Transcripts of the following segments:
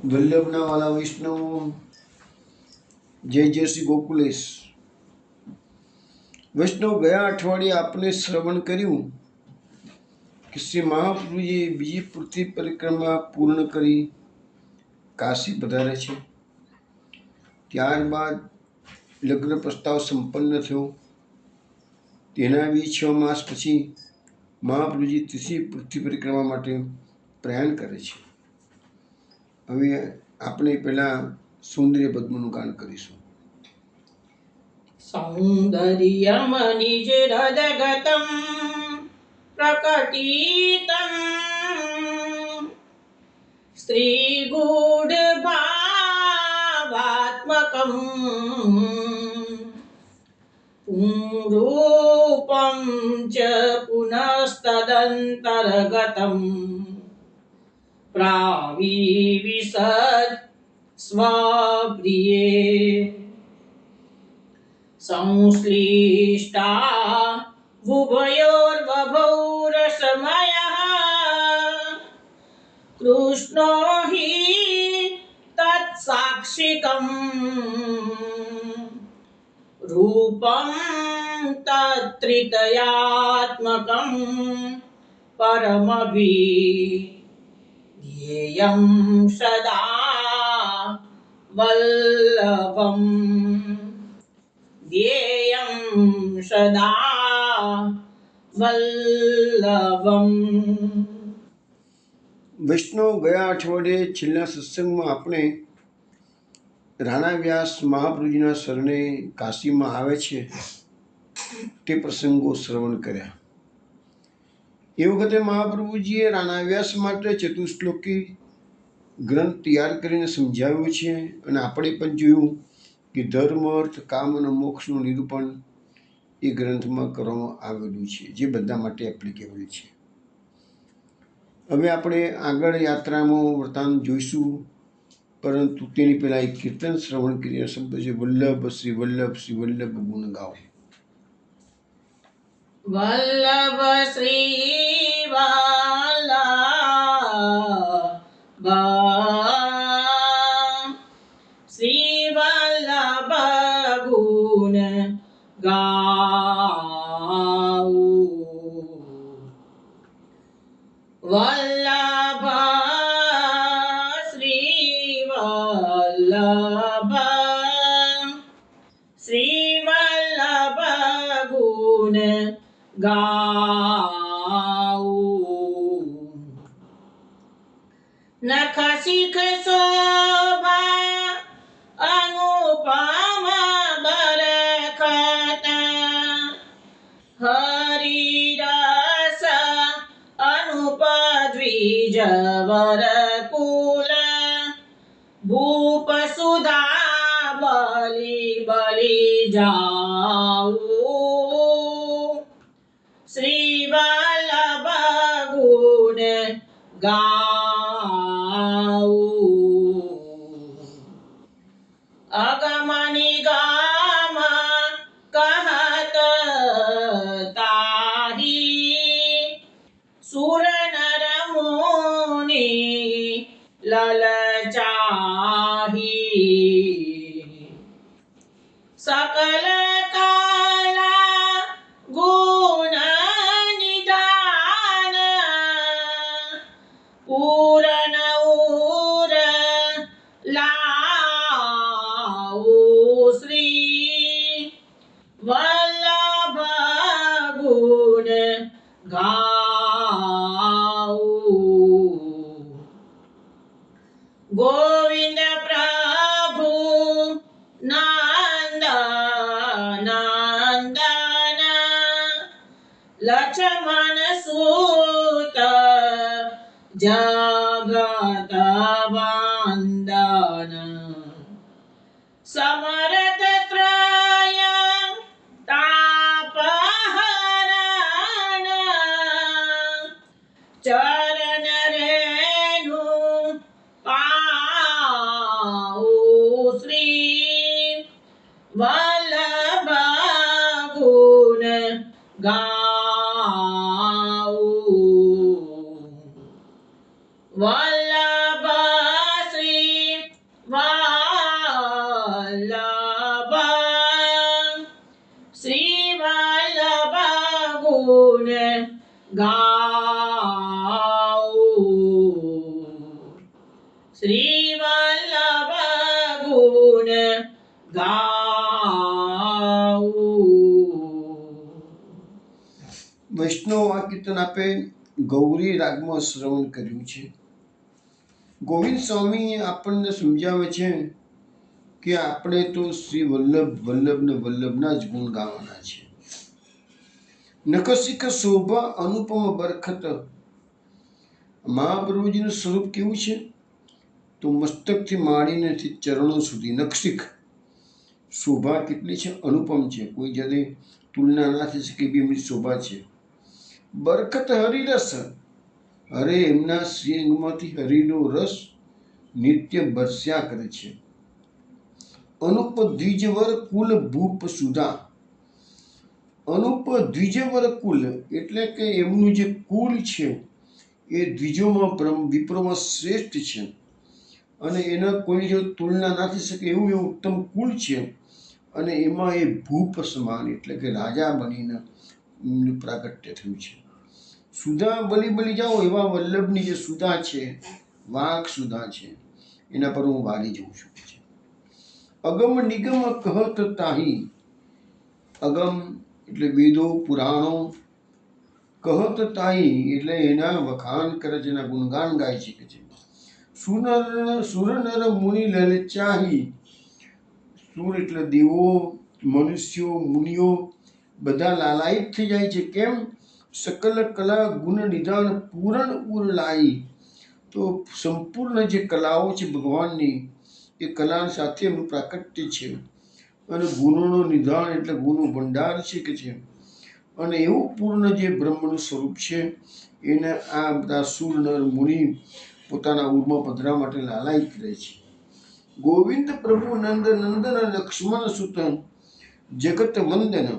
વલ્લભના વાલા વૈષ્ણવ, જય જય શ્રી ગોકુલેશ. વૈષ્ણવ, ગયા અઠવાડિયે આપણે શ્રવણ કર્યું કે શ્રી મહાપ્રભુજીએ બીજી પૃથ્વી પરિક્રમા પૂર્ણ કરી કાશી પધારે છે. ત્યારબાદ લગ્ન પ્રસ્તાવ સંપન્ન થયો. તેના 6 માસ પછી મહાપ્રભુજી ત્રીજી પૃથ્વી પરિક્રમા માટે પ્રયાણ કરે છે. હવે આપણે પહેલા સૌંદર્ય પદ્મનું ગાન કરીશું. સૌંદર્યમ નિજ હૃદગતમ પ્રકટિતમ સ્ત્રીગૂઢ ભાવાત્મકમ રૂપમ ચ પુનસ્તદંતર્ગતમ પ્રાવિવિશદ સ્વપ્રિયે સંશ્લિષ્ટા ઉભયોર્બભૌરસમયઃ કૃષ્ણો હિ તત્સાક્ષિકં રૂપં તત્ત્રિતયાત્મકં પરમવિધેયં સદા વલ્લભમ ધ્યેયં સદા વલ્લભમ. વૈષ્ણવ, ગયા અઠવાડિયે છેલ્લા સત્સંગમાં આપણે રાણા વ્યાસ મહાપ્રભુજીના શરણે કાશીમાં આવે છે તે પ્રસંગો શ્રવણ કર્યા. એ વખતે મહાપ્રભુજીએ રાણા વ્યાસ માટે ચતુશ્લોકી ગ્રંથ તૈયાર કરીને સમજાવ્યો છે. અને આપણે પણ જોયું કે ધર્મ, અર્થ, કામ અને મોક્ષનું નિરૂપણ એ ગ્રંથમાં કરવામાં આવેલું છે, જે બધા માટે એપ્લિકેબલ છે. હવે આપણે આગળ યાત્રામાં વૃત્તાંત જોઈશું, પરંતુ તેની પહેલાં એક કીર્તન શ્રવણ કરીને શબ્દ છે વલ્લભ શ્રી વલ્લભ ગુણ ગાઓ. વલ્લભ શ્રી વલ્લભ શ્રી વલ્લભ ગુણ ગાઉ. વલ્લભ શ્રી વલ્લભ ગુણ ગાઉ. નખ શિખ શોભા અનુપમ બરખત હરિરસ અનુપ દ્વિજ વરકુલ ભૂપ સુધા બલી જાઉ. શ્રી વલ્લભ ગુણ ગાઉ. અગમ નિગમ કહત તાહી સુર નર મુનિ લલચાહી. સકલ કલા ગુણ નિદાન પૂરન ઉર લાઉ. શ્રી વલ્લભ ગુણ ગાઉ. ગોવિંદ પ્રભુ નંદ નંદન લક્ષ્મણ સૂત જગત વંદન સમરથ ત્રય તાપહરણ ચરણ રેણુ પાઉ. શ્રી વલ્લભ ગુણ ગાઉ. વલ્લભ શ્રી શ્રી વલ્લભ ગુણ ગાવું. વૈષ્ણવ આ કીર્તન આપે ગૌરી રાગમાં શ્રવણ કર્યું છે. ગોવિંદ સ્વામી આપણને સમજાવે છે કે આપણે તો શ્રી વલ્લભના જ ગુણ ગાવાના છે. નખશિખ શોભા અનુપમ બરખત. મહાપ્રભુજીનું સ્વરૂપ કેવું છે? તો મસ્તકથી માંડીને ચરણો સુધી નખશિખ શોભા કેટલી છે? અનુપમ છે, કોઈ જાતે તુલના ના થઈ શકે એવી એમની શોભા છે. બરખત હરિરસ, અરે એમના શ્રી અંગમાંથી હરિનો રસ નિત્ય બરસ્યા કરે છે. અનુપ દ્વિજવર કુલ ભૂપ સુધા. અનુપ દ્વિજવર કુલ એટલે કે એમનું જે કુલ છે એ દ્વિજોમાં વિપ્રોમાં શ્રેષ્ઠ છે અને એના કોઈ જો તુલના ના થઈ શકે એવું એવું ઉત્તમ કુલ છે. અને એમાં એ ભૂપ સમાન એટલે કે રાજા બનીને પ્રાગટ્ય થયું છે. સુધા બલી બલી જાઓ એવા વલ્લભની જે સુધા છે, વાઘ સુધા છે, એના પર હું વારી જઉં છું. અગમ નિગમ કહત તાહી. અગમ એટલે વેદો પુરાણો, કહત તાહી એટલે એના વખાણ કરે છે, એના ગુણગાન ગાય છે. સુર નર મુનિ લલચાહી. સુર એટલે દેવો, મનુષ્યો, મુનિઓ બધા લાલાયિત થઈ જાય છે. કેમ? સકલ કલા ગુણ નિદાન પૂરણ ઉર લાઈ. તો સંપૂર્ણ જે કલાઓ છે ભગવાનની એ કલા સાથે એમનું પ્રાકટ્ય છે અને ગુણોનો નિધાન એટલે ગુણો ભંડાર છે કે છે. અને એવું પૂર્ણ જે બ્રહ્મનું સ્વરૂપ છે એને આ બધા સુર નર મુનિ પોતાના ઉરમાં પધરા માટે લાલાયિત રહે છે. ગોવિંદ પ્રભુ નંદ નંદન લક્ષ્મણ સુત જગત વંદન.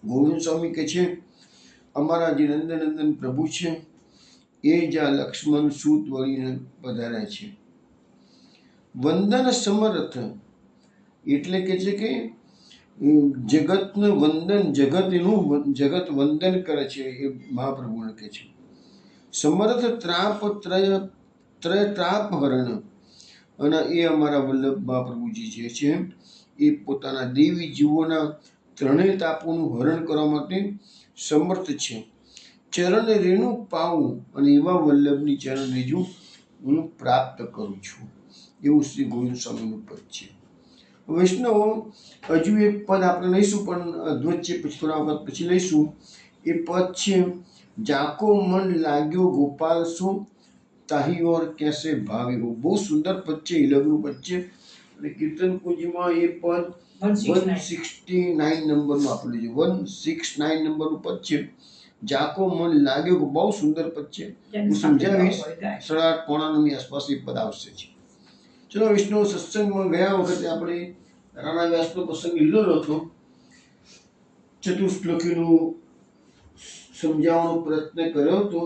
ગોવિંદ સ્વામી કહે છે અમારા જે નંદનંદન પ્રભુ છે એ જ આ લક્ષ્મણ સૂત વળીને પધાર્યા છે. વંદન સમર્થ એટલે કે છે કે જગતનું વંદન, જગત વંદન કરે છે એ મહાપ્રભુને કહે છે. સમર્થ ત્રાપ ત્રય ત્રાપ હરણ. અને એ અમારા વલ્લભ મહાપ્રભુજી જે છે એ પોતાના દેવી જીવોના ત્રણેય તાપોનું હરણ કરવા માટે સમર્થ છે. ચરણ રેણુ પાવું અને એવા વલ્લભની ચરણ રેજુ હું પ્રાપ્ત કરું છું. એવું શ્રી ગોવિંદ સ્વામીનું પદ છે. વૈષ્ણવો હજુ એક પદ આપણે લઈશું પણ અદ્વૈત છે, પછી થોડા વખત પછી લઈશું. એ પદ છે જાકો મન લાગ્યો ગોપાલ સો તાહી ઓર કેસે ભાવે હો. બહુ સુંદર પદ છે, ઈલગનું પદ છે અને કીર્તન કુંજમાં એ પદ 169 નંબરનું આપેલું છે. 169 નંબરનું પદ છે. જાકો મન લાગ્યો, બહુ સુંદર પદ છે. હું સમજાવીશ. 8:30 પોણા 9 આસપાસ એ પદ આવશે છે. ચલો વિષ્ણુ સત્સંગમાં ગયા વખતે આપણે રાણા વ્યાસનો પ્રસંગ લીધો હતો. ચતુશ્લોકીનું સમજાવવાનો પ્રયત્ન કર્યો હતો.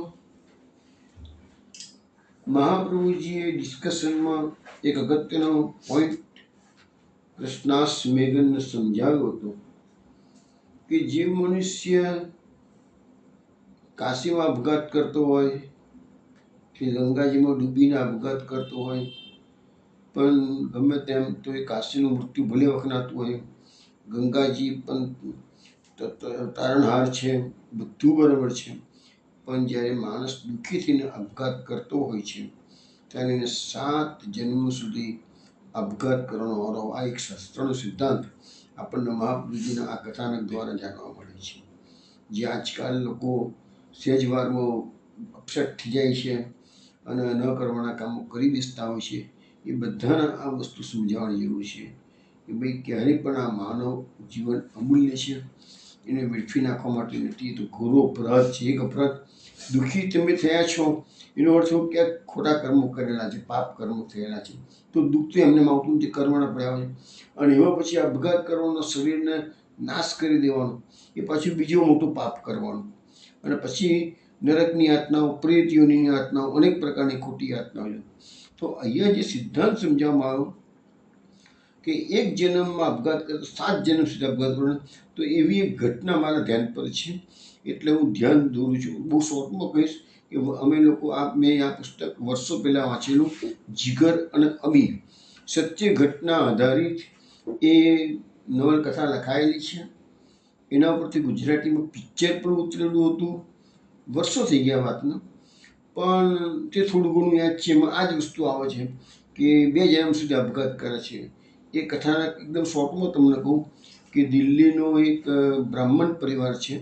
મહાપ્રભુજીએ ડિસ્કશનમાં એક અગત્યનો પોઈન્ટ કૃષ્ણાસ મેઘનને સમજાવ્યો હતો કે જે મનુષ્ય કાશીમાં આપઘાત કરતો હોય કે ગંગાજીમાં ડૂબીને આપઘાત કરતો હોય પણ ગમે તેમ તો એ કાશીનું મૃત્યુ ભલે વખણાતું હોય, ગંગાજી પણ તારણહાર છે, બધું બરાબર છે, પણ જ્યારે માણસ દુઃખી થઈને આપઘાત કરતો હોય છે ત્યારે એને 7 જન્મ સુધી આપઘાત કરવાનો વારો. આ એક શાસ્ત્રનો સિદ્ધાંત આપણને મહાપ્રભુજીના આ કથાનક દ્વારા જાણવા મળે છે. જે આજકાલ લોકો સહેજવારમાં અપસેટ થઈ જાય છે અને ન કરવાના કામો કરી બેસતા હોય છે, એ બધાને આ વસ્તુ સમજાવવાની જરૂર છે કે ભાઈ ક્યારેય પણ આ માનવ જીવન અમૂલ્ય છે, એને વેડફી નાખવા માટે નથી. તો ઘોરો અપરાધ છે. એક અપરાધ દુઃખી તમે થયા છો એનો અર્થ એવું ક્યાંક ખોટા કર્મો કરેલા છે, પાપ કર્મો થયેલા છે. તો દુઃખ તો એમને આવતું નથી, કરવાના પડ્યા હોય. અને એમાં પછી આપઘાત કરવાનો, શરીરને નાશ કરી દેવાનો, એ પાછું બીજો મોટો પાપ કરવાનું. અને પછી નરકની યાતનાઓ, પ્રેત યોનિની યાતનાઓ, અનેક પ્રકારની ખોટી યાતનાઓ. તો અહીંયા જે સિદ્ધાંત સમજાવવામાં આવ્યો કે એક જન્મમાં આપઘાત કરે તો 7 જન્મ સુધી આપઘાત કરવાનો, તો એવી એક ઘટના મારા ધ્યાન પર છે એટલે હું ધ્યાન દોરું છું. બહુ શોર્ટમાં કહીશ કે અમે લોકો મેં આ પુસ્તક વર્ષો પહેલાં વાંચેલું, જીગર અને અમી, સત્ય ઘટના આધારિત એ નવલકથા લખાયેલી છે. એના પરથી ગુજરાતીમાં પિક્ચર પણ ઉતરેલું હતું. વર્ષો થઈ ગયા વાતને, પણ તે થોડું ઘણું યાદ છે. એમાં આ જ વસ્તુ આવે છે કે 2 જન્મ સુધી આપઘાત કરે છે. એ કથાના એકદમ શોર્ટમાં તમને કહું કે દિલ્હીનો એક બ્રાહ્મણ પરિવાર છે,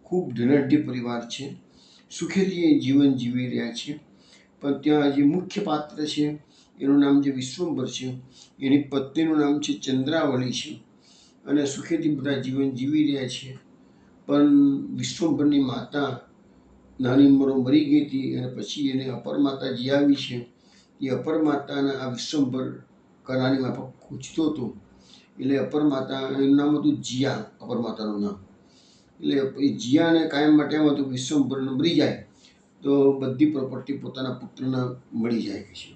ખૂબ ધનાઢ્ય પરિવાર છે, સુખેથી જીવન જીવી રહ્યા છે. પણ ત્યાં જે મુખ્ય પાત્ર છે એનું નામ જે વિશ્વંભર છે, એની પત્નીનું નામ છે ચંદ્રાવલી છે, અને સુખેથી બધા જીવન જીવી રહ્યા છે. પણ વિશ્વંભરની માતા નાની ઉંમરમાં મરી ગઈ હતી, અને પછી એને અપર માતાજી આવી છે. એ અપર માતાના આ વિશ્વંભર નાની માફક પૂછતો હતો. એટલે અપર માતા, એનું નામ હતું જીયા, અપર માતાનું નામ. એટલે એ જીયાને કાયમ માટે એમ હતું વિશ્વંભરને મરી જાય તો બધી પ્રોપર્ટી પોતાના પુત્રને મળી જાય છે.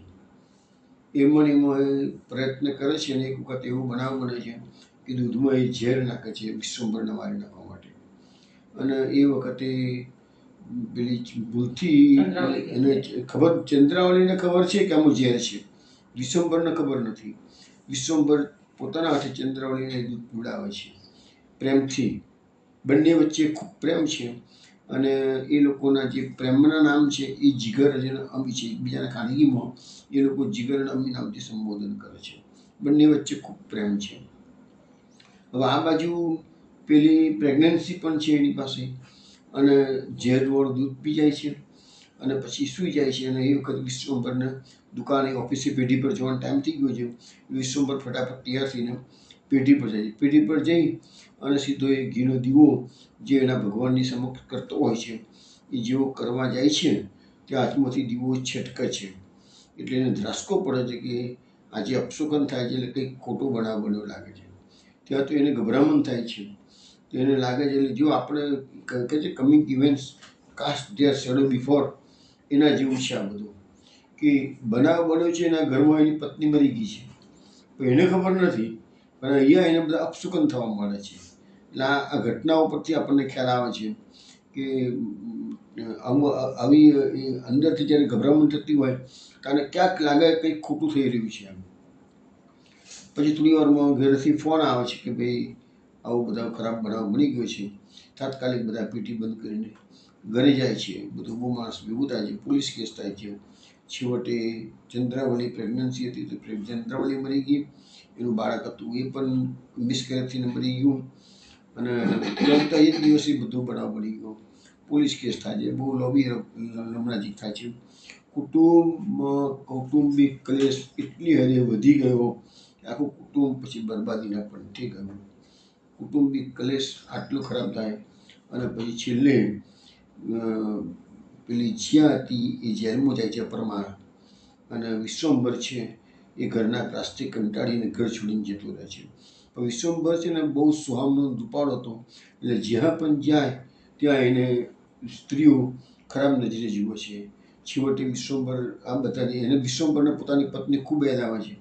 એમાં પ્રયત્ન કરે છે, અને એક વખત એવો બનાવ બને છે કે દૂધમાં એ ઝેર નાખે છે વિશ્વંભરને મારી નાખવા માટે. અને એ વખતે પેલી ભૂલથી એને ખબર, ચંદ્રાવલીને ખબર છે કે આનું ઝેર છે, વિશ્વંભરને ખબર નથી. વિશ્વંભર પોતાના હાથે ચંદ્રાવલીને દૂધ પીવડાવે છે પ્રેમથી. બંને વચ્ચે ખૂબ પ્રેમ છે, અને એ લોકોના જે પ્રેમના નામ છે એ જીગર અને અમી છે. એકબીજાના ખાનગીમાં એ લોકો જીગર અને અમી નામથી સંબોધન કરે છે. બંને વચ્ચે ખૂબ પ્રેમ છે. હવે આ બાજુ પેલી પ્રેગ્નન્સી પણ છે એની પાસે, અને ઝેરવાળું દૂધ પી જાય છે, અને પછી સૂઈ જાય છે. અને એ વખત વિશ્વંભરને દુકાને ઓફિસે પેઢી પર જવાનો ટાઈમ થઈ ગયો છે. વિશ્વંભર ફટાફટ તૈયાર થઈને પેઢી પર જાય છે. પેઢી પર જઈ અને સીધો એ ઘીનો દીવો જે એના ભગવાનની સમક્ષ કરતો હોય છે, એ જેવો કરવા જાય છે ત્યાં હાથમાંથી દીવો છટકે છે. એટલે એને ધ્રાસકો પડે છે કે આજે અપશુકન થાય છે, એટલે કંઈક ખોટો બનાવ બન્યો લાગે છે. ત્યાં તો એને ગભરામણ થાય છે. તો એને લાગે છે, એટલે જો આપણે કહે છે coming events cast their shadow before, એના જેવું છે આ બધું. કે બનાવ બન્યો છે, એના ઘરમાં એની પત્ની મરી ગઈ છે, પણ એને ખબર નથી. પણ અહીંયા એને બધા અપશુકન થવા મળે છે. એટલે આ ઘટનાઓ પરથી આપણને ખ્યાલ આવે છે કે આવી અંદરથી જ્યારે ગભરામણ થતી હોય ત્યારે ક્યાંક લાગે કંઈક ખોટું થઈ રહ્યું છે એમ. પછી થોડી વારમાં ઘરેથી ફોન આવે છે કે ભાઈ આવો બધા ખરાબ બનાવ બની ગયો છે. તાત્કાલિક બધા પેટી બંધ કરીને ઘરે જાય છે. બધું બહુ માણસ ભેગું થાય છે, પોલીસ કેસ થાય છે. છેવટે ચંદ્રાવલી પ્રેગ્નન્સી હતી તો ચંદ્રાવલી મરી ગઈ. એનું બાળક હતું એ પણ મિસકેરેજથી મરી ગયું. અને તરત જ દિવસે બધો બનાવ બની ગયો. પોલીસ કેસ થાય છે, બહુ લોબી લમણાજી થાય છે. કૌટુંબિક ક્લેશ એટલી હદે વધી ગયો, આખું કુટુંબ પછી બરબાદીના પંથે ગયું. કૌટુંબિક ક્લેશ આટલો ખરાબ થાય, અને પછી છેલ્લે પેલી જીયા હતી એ જેલમાં જાય છે પરમાર, અને વિશ્વંભર છે એ ઘરના ત્રાસથી કંટાળીને ઘર છોડીને જતો રહે છે. પણ વિશ્વંભર છે ને બહુ સુહામનો દુપાળો હતો, એટલે જ્યાં પણ જાય ત્યાં એને સ્ત્રીઓ ખરાબ નજરે જુએ છે. છેવટે વિશ્વંભર આ બધાની, એને વિશ્વંભરને પોતાની પત્ની ખૂબ યાદ આવે છે.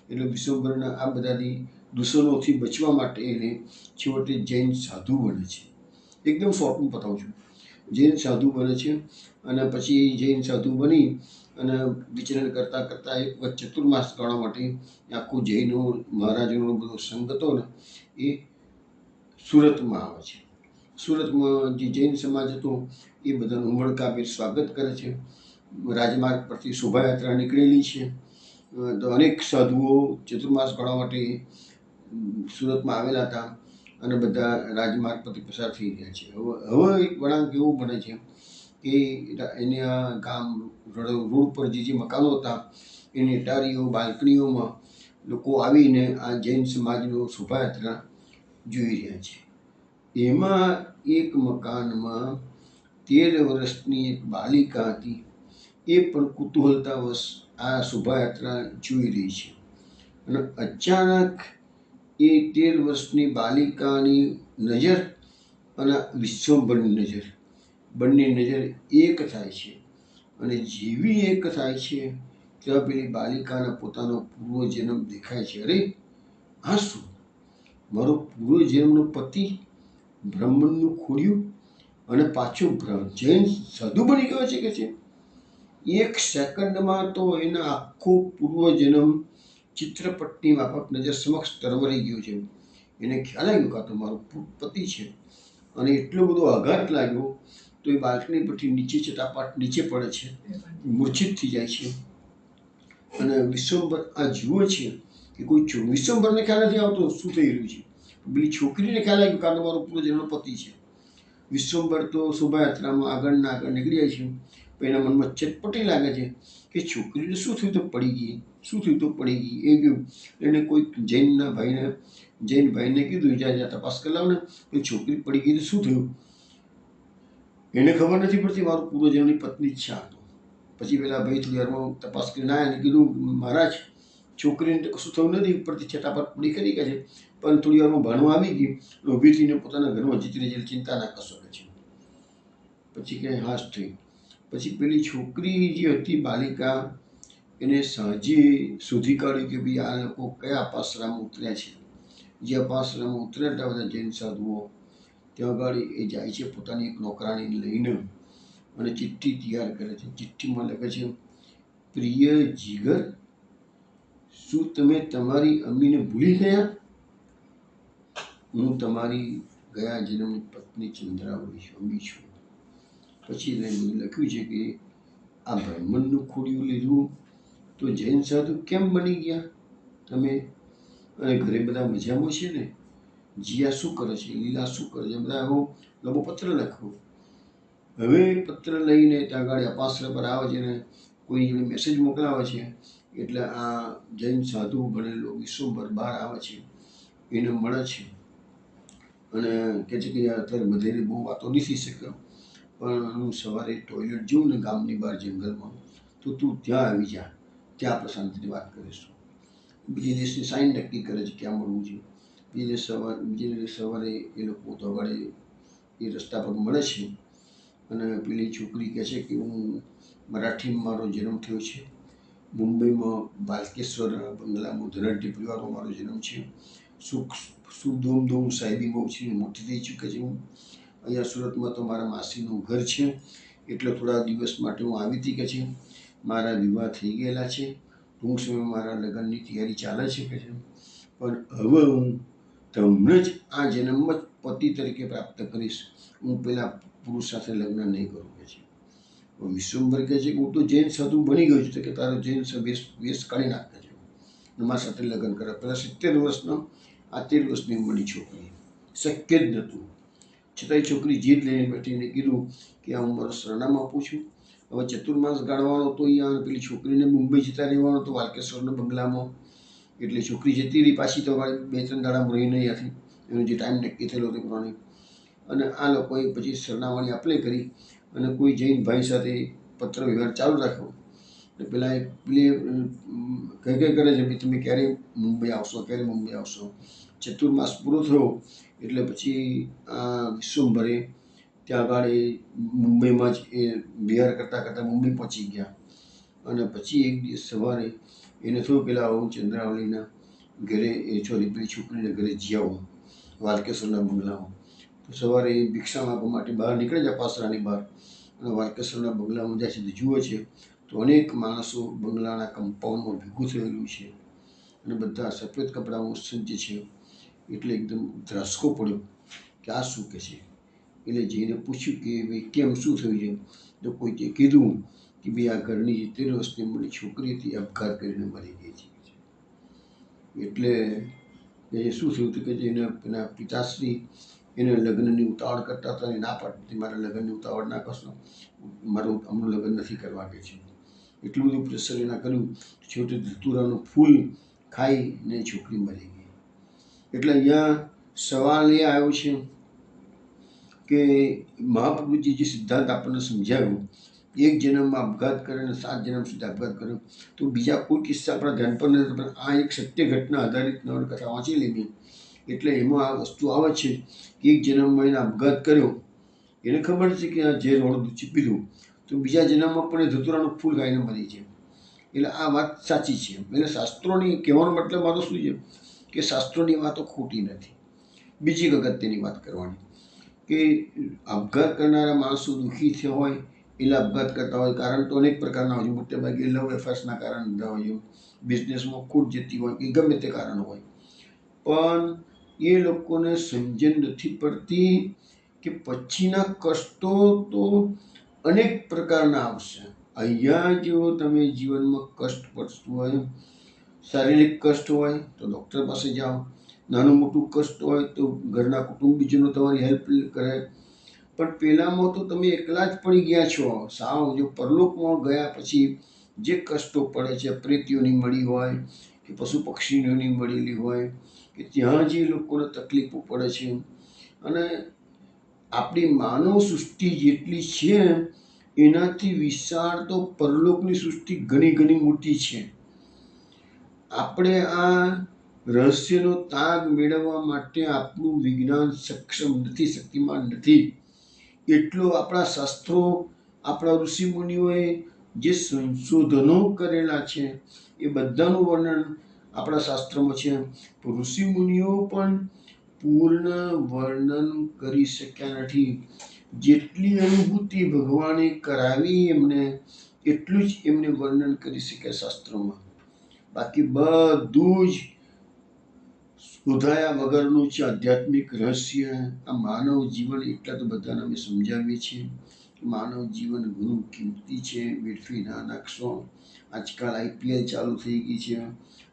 એટલે વિશ્વંભરના આ બધાની દૂષણોથી બચવા માટે એને છેવટે જૈન સાધુ બને છે. એકદમ શોર્ટમાં બતાવું છું. જૈન સાધુ બને છે, અને પછી જૈન સાધુ બની અને વિચરણ કરતાં કરતાં એક વખત ચતુર્માસ ગાળવા માટે આખું જૈનો મહારાજોનો બધો સંઘ હતો ને એ સુરતમાં આવે છે. સુરતમાં જે જૈન સમાજ હતો એ બધાનું ઉમળકાભેર સ્વાગત કરે છે. રાજમાર્ગ પરથી શોભાયાત્રા નીકળેલી છે, તો અનેક સાધુઓ ચતુર્માસ ગાળવા માટે સુરતમાં આવેલા હતા, અને બધા રાજમાર્ગ પરથી પસાર થઈ રહ્યા છે. હવે એક વળાંક એવું બને છે કે એને આ ગામ રોડ પર જે મકાનો હતા એની અટારીઓ બાલ્કનીઓમાં લોકો આવીને આ જૈન સમાજનો શોભાયાત્રા જોઈ રહ્યા છે. એમાં એક મકાનમાં 13 વર્ષની એક બાલિકા હતી. એ પણ કુતૂહલતાવશ આ શોભાયાત્રા જોઈ રહી છે, અને અચાનક એ 13 વર્ષની બાલિકાની નજર અને વિશ્વંભરની નજર, બંને નજર એક થાય છે. અને જેવી એક થાય છે ત્યાં પેલી બાલિકાના પોતાનો પૂર્વજન્મ દેખાય છે. અરે આ શું, મારો પૂર્વજન્મનો પતિ બ્રાહ્મણનું ખોડ્યું અને પાછો જૈન સાધુ બની ગયો છે કે છે. 1 સેકન્ડમાં તો એના આખો પૂર્વજન્મ ચિત્રપટની માફક નજર સમક્ષ તરવરી ગયો છે. એને ખ્યાલ આવ્યો કાં તો મારો પતિ છે, અને એટલો બધો આઘાત લાગ્યો તો એ બાલ્કની પરથી નીચે ચટાપાટ નીચે પડે છે, મૂર્છિત થઈ જાય છે. અને વિશ્વંભર આ જુએ છે કે કોઈ વિશ્વંભરને ખ્યાલ નથી આવતો શું થઈ રહ્યું છે. પેલી છોકરીને ખ્યાલ આવ્યું કાં તો મારો પૂર્વજન્મનો પતિ છે. વિશ્વંભર તો શોભાયાત્રામાં આગળના આગળ નીકળી જાય છે. પણ એના મનમાં ચટપટી લાગે છે કે છોકરીને શું થયું તો પડી ગઈ, શું થયું તો પડી ગઈ. એ ગયું એને કોઈ જૈન ભાઈને કીધું જ્યાં તપાસ કરી લાવ ને, એ છોકરી પડી ગઈ તો શું થયું. એને ખબર નથી પડતી મારું પૂર્વજન્મની પત્ની જ છે આ તો. પછી પેલા ભાઈ થોડી વારમાં તપાસ કરીને આવ્યા અને કીધું મહારાજ છોકરીને તો કશું થયું નથી, ઉપરથી છટાપટ પડી કરી ગયા છે, પણ થોડી વારમાં ભાણું આવી ગઈ, ઊભી થઈને પોતાના ઘરમાં જીતી રહી, ચિંતા ના કરશો કે છે. પછી કે હાશ થઈ. પછી પેલી છોકરી જે હતી બાલિકા, એને સાંજે શોધી કાઢ્યું કે ભાઈ આ લોકો કયા અપાસરામાં ઉતર્યા છે. જે અપાસરામાં ઉતર્યા હતા બધા જૈન સાધુઓ, ત્યાં આગળ એ જાય છે પોતાની એક નોકરાણી લઈને અને ચિઠ્ઠી તૈયાર કરે છે. ચિઠ્ઠીમાં લખે છે, પ્રિય જીગર, શું તમે તમારી અમ્મીને ભૂલી ગયા? હું તમારી ગયા જન્મની પત્ની ચંદ્રાવલી અમ્મી છું. પછી એને લખ્યું છે કે આ બ્રાહ્મણનું ખોડિયું લીધું તો જૈન સાધુ કેમ બની ગયા તમે? અને ઘરે બધા મજામાં છે ને? જીયા શું કરે છે? લીલા શું કરે છે? બધા એવો લંબો પત્ર લખ્યો. હવે પત્ર લઈને ત્યાં આગળ અપાસરા પર આવે છે ને કોઈ જોડે મેસેજ મોકલાવે છે. એટલે આ જૈન સાધુ ભણેલો વિશ્વંભર બહાર આવે છે, એને મળે છે અને કહે છે કે અત્યારે બધે બહુ વાતો નહીં થઈ શકે, પણ હું સવારે ટોયલેટ જઉં ને ગામની બહાર જંગલમાં, તો તું ત્યાં આવી જા, ત્યાં આપણે શાંતિથી વાત કરીશું. બીજે દિવસની સાઈન નક્કી કરે છે ક્યાં મળવું છે. બીજે દિવસ સવારે એ લોકો તો વળે એ રસ્તા પર મળે છે. અને પેલી છોકરી કહે છે કે હું મરાઠીમાં મારો જન્મ થયો છે, મુંબઈમાં બાલકેશ્વર બંગલામાં ધનાઢ્ય પરિવારમાં મારો જન્મ છે, સુધોમ સાહેબી બહુ છે, મોટી થઈ ચૂકે છે હું. અહીંયા સુરતમાં તો મારા માસીનું ઘર છે, એટલે થોડા દિવસ માટે હું આવી હતી કે છે. મારા વિવાહ થઈ ગયેલા છે, ટૂંક સમયમાં મારા લગ્નની તૈયારી ચાલે છે કે છે. પણ હવે હું તમને જ આ જન્મમાં જ પતિ તરીકે પ્રાપ્ત કરીશ, હું પેલા પુરુષ સાથે લગ્ન નહીં કરું કે છે. વિશ્વંભર કહે છે કે હું તો જૈન સાધુ બની ગયો છું, કે તારો જૈન વેશ કાઢી નાખે છે, મારા સાથે લગ્ન કરે. પેલા 70 વર્ષનો 73 વર્ષની ઉંમરની છોકરી, શક્ય જ નહોતું. છતાંય છોકરી જીદ લઈને બેઠીને કીધું કે હું મારું સરનામું આપું છું. હવે ચતુર્માસ ગાળવાનો તો અહીંયા પેલી છોકરીને મુંબઈ જતા રહેવાનો તો વાલકેશ્વરના બંગલામાં. એટલે છોકરી જતી રહી પાછી, તો 2-3 દાડામાં રહી નહીં હતી, એનો જે ટાઈમ નક્કી થયેલો તે પ્રમાણે. અને આ લોકોએ પછી સરનામાની અપ્લાય કરી અને કોઈ જૈન ભાઈ સાથે પત્ર વ્યવહાર ચાલુ રાખ્યો. એટલે પેલા પેલી કહે કરે છે ભાઈ તમે ક્યારે મુંબઈ આવશો, ક્યારે મુંબઈ આવશો. ચતુર્માસ પૂરો થયો એટલે પછી આ વિશ્વંભરે ત્યાં આગળ એ મુંબઈમાં જ એ વિહાર કરતાં કરતાં મુંબઈ પહોંચી ગયા. અને પછી એક દિવસ સવારે એને થયું પેલા હું ચંદ્રાવલીના ઘરે પેલી છોકરીના ઘરે જઈ આવું વાલકેશ્વરના બંગલામાં. તો સવારે એ ભિક્ષા માગવા માટે બહાર નીકળે છે અપાસરાની બહાર, અને વાલકેશ્વરના બંગલામાં જાય છે. જુએ છે તો અનેક માણસો બંગલાના કમ્પાઉન્ડમાં ભેગું થયેલું છે અને બધા સફેદ કપડામાં સજ્જ છે. એટલે એકદમ ધ્રાસકો પડ્યો કે આ શું કહે છે. એટલે જઈને પૂછ્યું કે ભાઈ કેમ શું થયું છે. તો કોઈકે કીધું કે ભાઈ આ ઘરની 70 વર્ષની ઉંમરની છોકરી હતી, આપઘાત કરીને મરી ગઈ છે. એટલે એ શું થયું હતું કે એના પિતાશ્રી એને લગ્નની ઉતાવળ કરતા હતા, એને ના પાડતી મારા લગ્નની ઉતાવળ ના કરશો, અમનું લગ્ન નથી કરવા કે છે. એટલું બધું પ્રેશર એના કર્યું, છેવટે ધતુરાનું ફૂલ ખાઈને છોકરી મરી ગઈ. એટલે અહીંયા સવાલ એ આવ્યો છે કે મહાપ્રભુજી જે સિદ્ધાંત આપણને સમજાવ્યું, 1 જન્મમાં આપઘાત કરે અને 7 જન્મ સુધી આપઘાત કર્યો, તો બીજા કોઈ કિસ્સા આપણા ધ્યાન પર નથી. પણ આ એક સત્ય ઘટના આધારિત નવલકથા વાંચી લીધી, એટલે એમાં આ વસ્તુ આવે છે કે 1 જન્મમાં એને આપઘાત કર્યો, એને ખબર છે કે આ જે રોડ દૂધ પીધું, તો બીજા જન્મમાં પણ એ ધતુરાનું ફૂલ ખાઈને મરી છે. એટલે આ વાત સાચી છે. એટલે શાસ્ત્રોની કહેવાનો મતલબ મારો શું છે કે શાસ્ત્રોની વાતો ખોટી નથી. બીજી એક અગત્યની વાત કરવાની કે આપઘાત કરનારા માણસો દુઃખી થયા હોય એટલે આપઘાત કરતા હોય. કારણ તો અનેક પ્રકારના હોય છે, મોટે ભાગે લવ એફેર્સના કારણે બધા હોય છે, બિઝનેસમાં ખોટ જતી હોય કે ગમે તે કારણ હોય. પણ એ લોકોને સમજણ નથી પડતી કે પછીના કષ્ટો તો અનેક પ્રકારના આવશે. અહીંયા જો તમે જીવનમાં કષ્ટ પડતું હોય, શારીરિક કષ્ટ હોય તો ડૉક્ટર પાસે જાઓ, નાનું મોટું કષ્ટ હોય તો ઘરના કુટુંબીજનો તમારી હેલ્પ કરે. પણ પહેલાંમાં તો તમે એકલા જ પડી ગયા છો. સાવ જો પરલોકમાં ગયા પછી જે કષ્ટો પડે છે, પ્રેતીઓની મળી હોય કે પશુ પક્ષીઓની મળેલી હોય કે ત્યાં જે લોકોને તકલીફો પડે છે. અને આપણી માનવ સૃષ્ટિ જેટલી છે એનાથી વિશાળ તો પરલોકની સૃષ્ટિ ઘણી ઘણી મોટી છે. આપણે આ રહસ્યનો તાગ મેળવવા માટે આપણું વિજ્ઞાન સક્ષમ નથી, શક્તિમાન નથી. એટલો આપણા શાસ્ત્રો, આપણા ઋષિમુનિઓએ જે સંશોધનો કરેલા છે એ બધાનું વર્ણન આપણા શાસ્ત્રોમાં છે. ઋષિમુનિઓ પણ પૂર્ણ વર્ણન કરી શક્યા નથી. જેટલી અનુભૂતિ ભગવાને કરાવી એમને, એટલું જ એમને વર્ણન કરી શક્યા શાસ્ત્રોમાં. બાકી બધું જ શોધાયા વગરનું છે આધ્યાત્મિક રહસ્ય. આ માનવ જીવન એટલા તો બધાને અમે સમજાવીએ છીએ. માનવ જીવન ઘણું કિંમતી છે, વેડફી ના નાખશો. આજકાલ IPL ચાલુ થઈ ગઈ છે,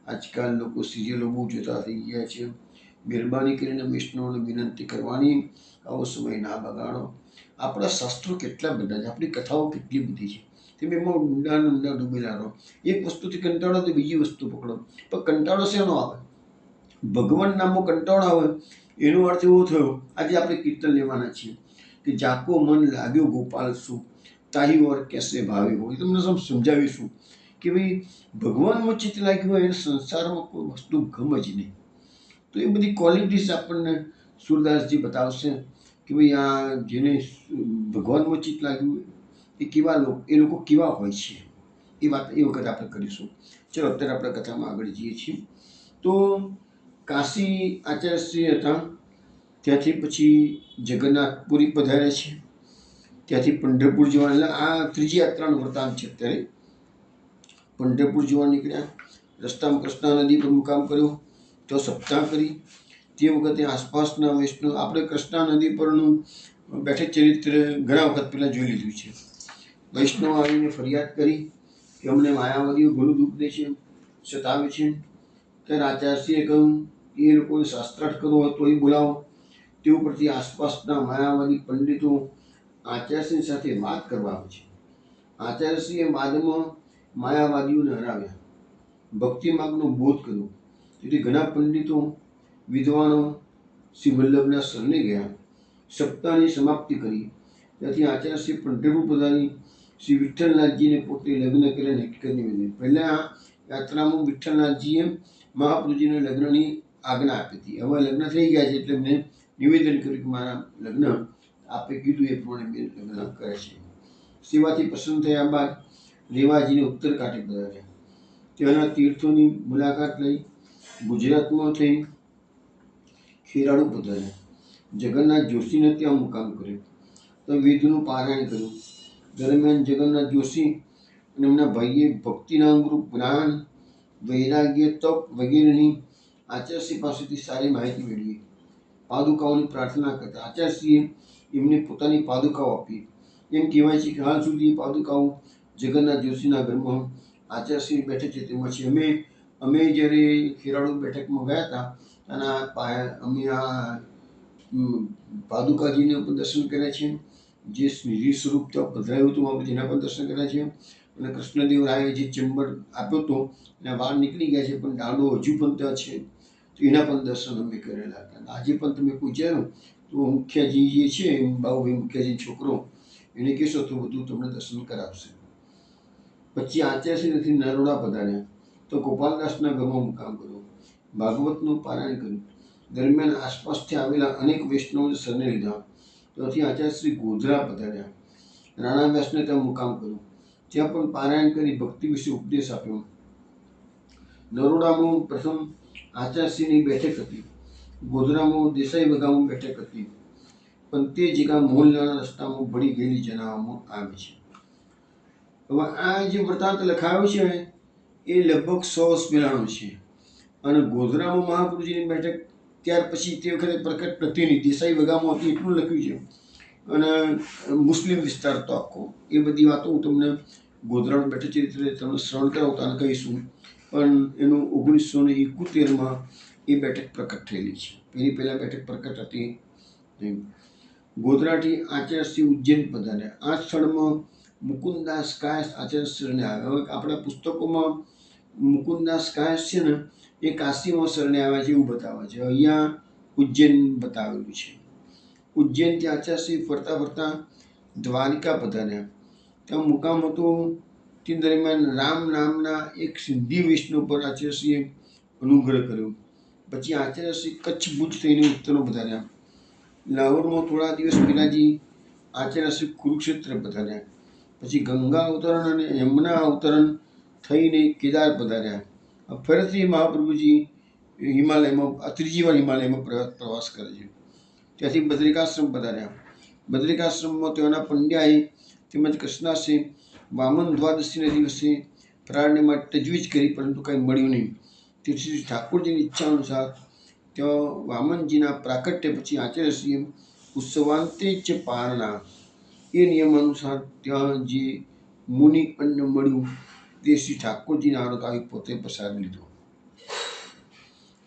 આજકાલ લોકો સિરિયલો બહુ જોતા થઈ ગયા છે. મહેરબાની કરીને વૈષ્ણવને વિનંતી કરવાની, આવો સમય ના બગાડો. આપણા શાસ્ત્રો કેટલા બધા છે, આપણી કથાઓ કેટલી બધી છે, તમે એમાં ઊંડા ડૂબેલા રહો. એક વસ્તુથી કંટાળો તો બીજી વસ્તુ પકડો. પણ કંટાળો શેનો આવે? ભગવાન નામનો કંટાળો આવે એનો અર્થ એવો થયો, આજે આપણે કીર્તન લેવાના છીએ કે જાકો મન લાગ્યો ગોપાલ શું, તાહી ઓર કેસે ભાવે હો. એ તમને સમજાવીશું કે ભાઈ ભગવાનમાં ચિત્ત લાગ્યું હોય એને સંસારમાં કોઈ વસ્તુ ગમે જ નહીં. તો એ બધી ક્વોલિટીઝ આપણને સુરદાસજી બતાવશે કે ભાઈ આ જેને ભગવાનમાં ચિત્ત લાગ્યું એ કેવા લોકો કેવા હોય છે. એ વાત એ વખત આપણે કરીશું. ચલો અત્યારે આપણે કથામાં આગળ જઈએ છીએ. તો કાશી આચાર્યશ્રી હતા, ત્યાંથી પછી જગન્નાથપુરી પધારે છે, ત્યાંથી પંઢરપુર જવા, એટલે આ ત્રીજી યાત્રાનું વૃતાંત છે. અત્યારે પંઢરપુર જવા નીકળ્યા, રસ્તામાં કૃષ્ણા નદી પર મુકામ કર્યો, તો સપ્તાહ કરી. તે વખતે આસપાસના વૈષ્ણવ, આપણે કૃષ્ણા નદી પરનું બેઠક ચરિત્ર ઘણા વખત પહેલાં જોઈ લીધું છે. વૈષ્ણવ આવીને ફરિયાદ કરી કે અમને માયાવાદીઓ ઘણું દુઃખ દે છે, સતાવે છે. ત્યારે આચાર્યશ્રીએ કહ્યું એ લોકોને શાસ્ત્રાર્થ કરવો હોય તો એ બોલાવો. તે ઉપરથી આસપાસના માયાવાદી પંડિતો આચાર્યશ્રી સાથે વાત કરવા આવે છે. આચાર્યશ્રીએ વાદમાં માયાવાદીઓને હરાવ્યા, ભક્તિ માર્ગનો બોધ કર્યો. તેથી ઘણા પંડિતો, વિદ્વાનો શ્રી વલ્લભના શરણે ગયા, સપ્તાહની સમાપ્તિ કરી. ત્યાંથી આચાર્યશ્રી પંઢરપુર પધારી શ્રી વિઠ્ઠલનાથજીને પોતે લગ્ન કર્યા નક્કી કરીને. પહેલાં યાત્રામાં વિઠ્ઠલનાથજીએ મહાપ્રભુજીને લગ્નની આજ્ઞા આપી હતી. હવે લગ્ન થઈ ગયા છે એટલે એમને નિવેદન કર્યું કે મારા લગ્ન આપે કીધું એ પ્રમાણે મેં લગ્ન કરે છે. સેવાથી પ્રસન્ન થયા બાદ રેવાજીને ઉત્તર કાંઠે પધાર્યા. ત્યાંના તીર્થોની મુલાકાત લઈ ગુજરાતમાં થઈ ખેરાળુ પધાર્યા. જગન્નાથ જોશીને ત્યાં મુકામ કર્યો, તો વેદનું પારાયણ કર્યું. દરમિયાન જગન્નાથ જોશી અને એમના ભાઈએ ભક્તિના અનુરૂપ જ્ઞાન, વૈરાગ્ય, તપ વગેરેની આચાર્યશ્રી પાસેથી સારી માહિતી મેળવી. પાદુકાઓની પ્રાર્થના કરતા આચાર્યશ્રીએ એમને પોતાની પાદુકાઓ આપી. એમ કહેવાય છે કે હાલ સુધી એ પાદુકાઓ જગન્નાથ જોશીના ઘરમાં આચાર્યશ્રી બેઠક છે. તેમાં છે અમે જ્યારે ખેરાળુ બેઠકમાં ગયા હતા ત્યાંના અમે આ પાદુકાજીને પણ દર્શન કર્યા છે. જે નિધિ સ્વરૂપ ત્યાં પધરાયું હતું આપણે તેના પણ દર્શન કર્યા છે. અને કૃષ્ણદેવરાયે જે ચેમ્બર આપ્યો હતો એના વાર નીકળી ગયા છે, પણ દાંડો હજુ પણ ત્યાં છે, તો એના પણ દર્શન અમે કરેલા હતા. આજે પણ તમે પૂછ્યા તો મુખ્યજી જે છે બાબુભાઈ મુખ્યજી છોકરો, એને કહેશો તો બધું તમને દર્શન કરાવશે. પછી આચાર્યશ્રીથી નરોડા પધાર્યા, તો ગોપાલદાસના ઘરમાં મુકામ કર્યો, ભાગવતનું પારાયણ કર્યું. દરમિયાન આસપાસથી આવેલા અનેક વૈષ્ણવોને શરણે લીધા. ત્યાંથી આચાર્યશ્રી ગોધરા પધાર્યા, રાણા વ્યાસને ત્યાં મુકામ કર્યો. ત્યાં પણ પારાયણ કરી ભક્તિ વિશે ઉપદેશ આપ્યો. નરોડામાં પ્રથમ આચાર્યશ્રીની બેઠક હતી, ગોધરામાં દેસાઈ વગામાં બેઠક હતી. પણ તે જગ્યા મોહલ્લાના રસ્તામાં ભળી ગયેલી જણાવવામાં આવે છે. હવે આ જે વૃત્તાંત લખાયો છે એ લગભગ 100 વર્ષ પહેલાંનો છે અને ગોધરામાં મહાપુરુષજીની બેઠક ત્યાર પછી તે વખતે પ્રકટ પ્રતિનિધિ દેસાઈ વગામાં હતી એટલું લખ્યું છે અને મુસ્લિમ વિસ્તાર તો આખો. એ બધી વાતો હું તમને ગોધરાનું બેઠક ચરિત્ર તમને શ્રવણ કરાવતા અને કહીશું. પણ એનું 1971માં એ બેઠક પ્રકટ થયેલી છે. એની પહેલાં બેઠક પ્રકટ હતી નહીં. ગોધરાથી આચાર્યશ્રી ઉજ્જૈન પધાર્યા. આ સ્થળમાં મુકુંદાસ કાયસ આચાર્યશ્રીને આવ્યા. હવે આપણા પુસ્તકોમાં મુકુંદાસ કાયસ છે ને એ કાશીમાં શરણે આવ્યા છે એવું બતાવે છે. અહીંયા ઉજ્જૈન બતાવેલું છે. ઉજ્જૈનથી આચાર્યશ્રી ફરતા ફરતા દ્વારિકા પધાર્યા. ત્યાં મુકામ હતો. તે દરમિયાન રામ નામના એક સિંધી વૈષ્ણવ પર આચાર્યશ્રીએ અનુગ્રહ કર્યો. પછી આચાર્યશ્રી કચ્છ ભુજ થઈને ઉત્તરમાં પધાર્યા. લાહોરમાં થોડા દિવસ પહેલાંથી આચાર્યશ્રી કુરુક્ષેત્ર પધાર્યા. પછી ગંગા અવતરણ અને યમુના અવતરણ થઈને કેદાર પધાર્યા. ફરીથી મહાપ્રભુજી હિમાલયમાં ત્રીજી વાર હિમાલયમાં પ્રવાસ કરે છે. ત્યાંથી બદ્રિકાશ્રમ પધાર્યા. બદ્રિકાશ્રમમાં તેઓના પંડ્યાએ તેમજ કૃષ્ણાસે વામન દ્વાદશીના દિવસે ફરાળને માટે તજવીજ કરી, પરંતુ કંઈ મળ્યું નહીં. તેથી ઠાકોરજીની ઈચ્છા અનુસાર ત્યાં વામનજીના પ્રાકટ્ય પછી આચાર્યશ્રીએ ઉત્સવાંતે ચ પારણા એ નિયમ અનુસાર ત્યાં જે મુનિ અન્ન મળ્યું તે શ્રી ઠાકોરજીના આરોગ આવી પોતે પ્રસાદ લીધો.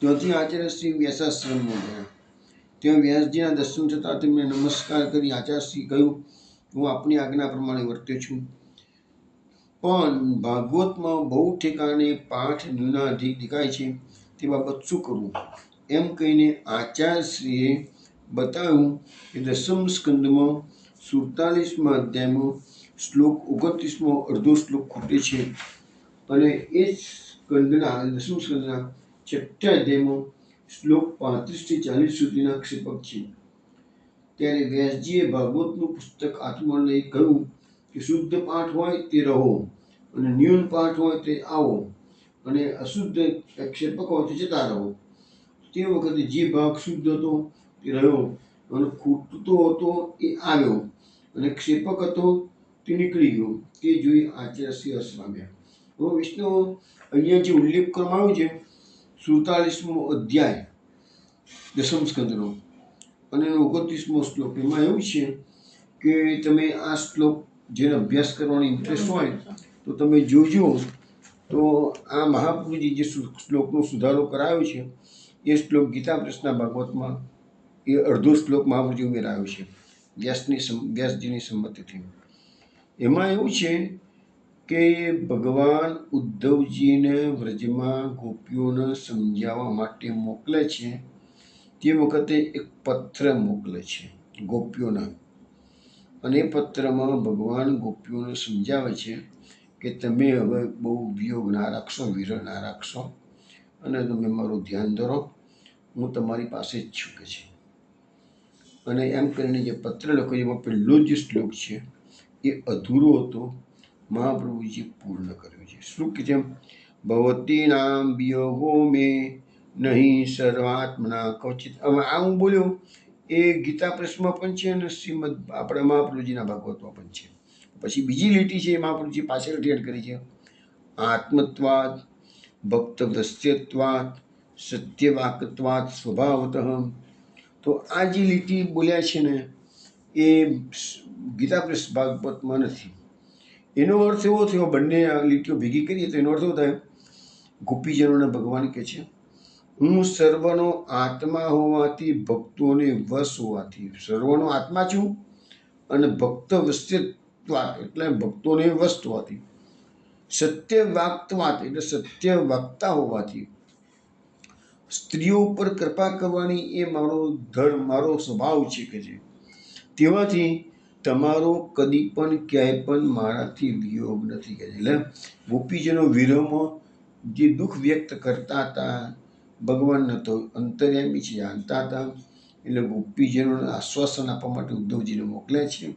ત્યાંથી આચાર્યશ્રી વ્યાસાશ્રમમાં ગયા. ત્યાં વ્યાસજીના દર્શન થતાં તેમને નમસ્કાર કરી આચાર્યશ્રી કહ્યું, હું આપની આજ્ઞા પ્રમાણે વર્ત્યો છું, પણ ભાગવતમાં બહુ ઠેકાણે પાઠ ન્યૂનાધિક દેખાય છે, તે બાબત શું કરવું? એમ કહીને આચાર્યશ્રીએ બતાવ્યું કે 10મ સ્કંદમાં 47મા અધ્યાયમાં શ્લોક 29મો અડધો શ્લોક ખૂટે છે અને એ જ સ્કંદના 10મ સ્કંદના 6થા અધ્યાયમાં શ્લોક 35થી 40 સુધીના ક્ષેપક છે. ત્યારે વ્યાસજીએ ભાગવતનું પુસ્તક હાથમાં લઈ કહ્યું કે શુદ્ધ પાઠ હોય તે રહો અને ન્યૂન પાઠ હોય તે આવો અને અશુદ્ધ ક્ષેપક હોય તે જતા રહો. તે વખતે જે ભાગ શુદ્ધ હતો તે રહ્યો અને ખૂટતો હતો એ આવ્યો અને ક્ષેપક હતો તે નીકળી ગયો. તે જોઈ આચાર્યશ્રી હર્ષ પામ્યા. હવે વિષ્ણુ અહીંયા જે ઉલ્લેખ કરવામાં આવ્યો છે 47મો અધ્યાય 10મ સ્કંદનો અને એનો 29મો શ્લોક, એમાં એવું છે કે તમે આ શ્લોક જેને અભ્યાસ કરવાની ઇન્ટરેસ્ટ હોય તો તમે જોજો. તો આ મહાપુરુષજી જે શ્લોકનો સુધારો કરાયો છે એ શ્લોક ગીતા પ્રેસના ભાગવતમાં એ અડધો શ્લોક મહાપુરુષજી ઉમેરાયો છે વ્યાસજીની સંમતિથી. એમાં એવું છે કે ભગવાન ઉદ્ધવજીને વ્રજમાં ગોપીઓને સમજાવવા માટે મોકલે છે. તે વખતે એક પત્ર મોકલે છે ગોપીઓના, અને એ પત્રમાં ભગવાન ગોપીઓને સમજાવે છે કે તમે હવે બહુ વિયોગ ના રાખશો, વિરહ ના રાખશો અને તમે મારું ધ્યાન ધરો, હું તમારી પાસે જ છું કે છે. અને એમ કરીને જે પત્ર લખ્યો એમાં પહેલો જે શ્લોક છે એ અધૂરો હતો, મહાપ્રભુજી પૂર્ણ કર્યો છે. શું કે છે? ભવતી નામ વિયોગો મે નહીં સર્વાત્મના ક્વચિત. હવે આ હું બોલ્યો એ ગીતા પ્રેસમાં પણ છે અને શ્રીમદ આપણા મહાપ્રભુજીના ભાગવતમાં પણ છે. પછી બીજી લીટી છે એ મહાપ્રભુજી પાછળથી એડ કરી છે. આત્મત્વાદ ભક્ત વસ્યત્વાદ સત્યવાકત્વાદ સ્વભાવતઃ. તો આ જે લીટી બોલ્યા છે ને એ ગીતા પ્રેસ ભાગવતમાં નથી. એનો અર્થ એવો થયો, બંને લીટીઓ ભેગી કરીએ તો એનો અર્થ એવો થાય, ગોપીજનોને ભગવાન કહે છે હું સર્વનો આત્મા હોવાથી ભક્તોને વશ હોવાથી, સર્વનો આત્મા છું અને ભક્ત વસ્યત્વાત એટલે ભક્તોને વસ્ત હોવાથી, સત્ય વાક્તવાત એટલે સત્ય વાક્તા હોવાથી, સ્ત્રીઓ ઉપર કૃપા કરવાની એ મારો ધર્મ, મારો સ્વભાવ છે કે છે, તેવાથી તમારો કદી પણ ક્યાંય પણ મારાથી વિયોગ નથી કહે છે. એટલે ગોપીજનો વિરહમાં જે દુઃખ વ્યક્ત કરતા હતા ભગવાનને તો અંતર્યામી છે, જાણતા હતા. એટલે ગોપીજનોને આશ્વાસન આપવા માટે ઉદ્ધવજીને મોકલે છે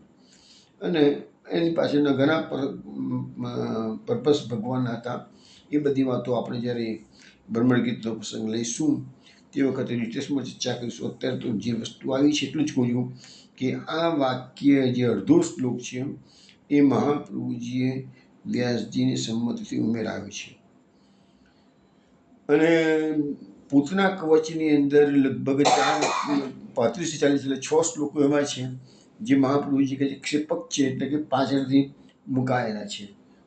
અને એની પાછળના ઘણા પર્પસ ભગવાનના હતા. એ બધી વાતો આપણે જ્યારે બ્રહ્મણ ગીતનો પ્રસંગ લઈશું તે વખતે ડિટેલ્સમાં ચર્ચા કરીશું. અત્યારે તો જે વસ્તુ આવી છે એટલું જ કહું છું કે કે આ વાક્ય જે અડધો શ્લોક છે એ મહાપ્રભુજીએ વ્યાસજીની સંમતિથી ઉમેરાવ્યો છે. અને પૂતના કવચની અંદર લગભગ 35-40 એટલે 6 શ્લોકો એવા છે જે મહાપ્રભુજી કહે છે ક્ષેપક છે, એટલે કે પાછળથી મુકાયેલા છે,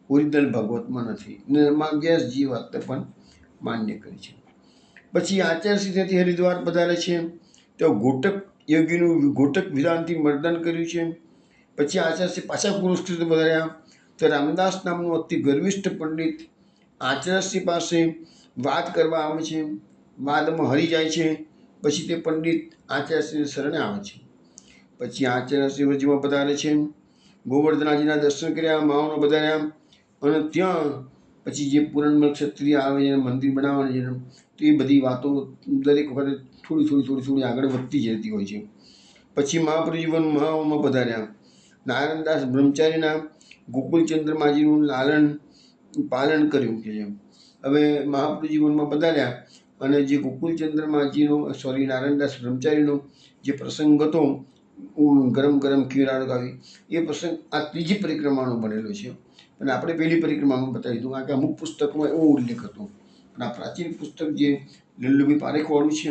ઓરિજિનલ ભાગવતમાં નથી. ને એમાં વ્યાસજી વાતને પણ માન્ય કરી છે. પછી આચાર્યશ્રી ત્યાંથી હરિદ્વાર પધારે છે, તો ઘોટક યોગીનું ઘોટક વિધાનથી મર્દન કર્યું છે. પછી આચાર્યશ્રી પાછા કુરુક્ષેત્ર પધાર્યા, તો રામદાસ નામનું અતિ ગર્વિષ્ઠ પંડિત આચાર્યશ્રી પાસે વાત કરવા આવે છે, વાદમાં હરી જાય છે. પછી તે પંડિત આચાર્યશ્રીને શરણે આવે છે. પછી આચાર્યશ્રી વ્રજમાં પધારે છે, ગોવર્ધનાજીના દર્શન કર્યા, માઓનો પધાર્યા, અને ત્યાં પછી જે પૂરણમલ ક્ષત્રિય આવે છે મંદિર બનાવવાની છે, તો એ બધી વાતો દરેક વખતે થોડી આગળ વધતી જતી હોય છે. પછી મહાપ્રભુજી મહાવનમાં પધાર્યા, નારાયણદાસ બ્રહ્મચારીના ગોકુલચંદ્રમાજીનું લાલન પાલન કર્યું કે હવે મહાપ્રભુજી વનમાં પધાર્યા અને જે ગોકુલચંદ્રમાજીનો નારાયણદાસ બ્રહ્મચારીનો જે પ્રસંગ હતો, ગરમ ગરમ ખીર આળગાવી, એ પ્રસંગ આ ત્રીજી પરિક્રમાનો બનેલો છે. અને આપણે પહેલી પરિક્રમામાં બતાવી દીધું, કારણ કે અમુક પુસ્તકોમાં એવો ઉલ્લેખ હતો. અને આ પ્રાચીન પુસ્તક જે લલ્લુભાઈ પારેખવાળું છે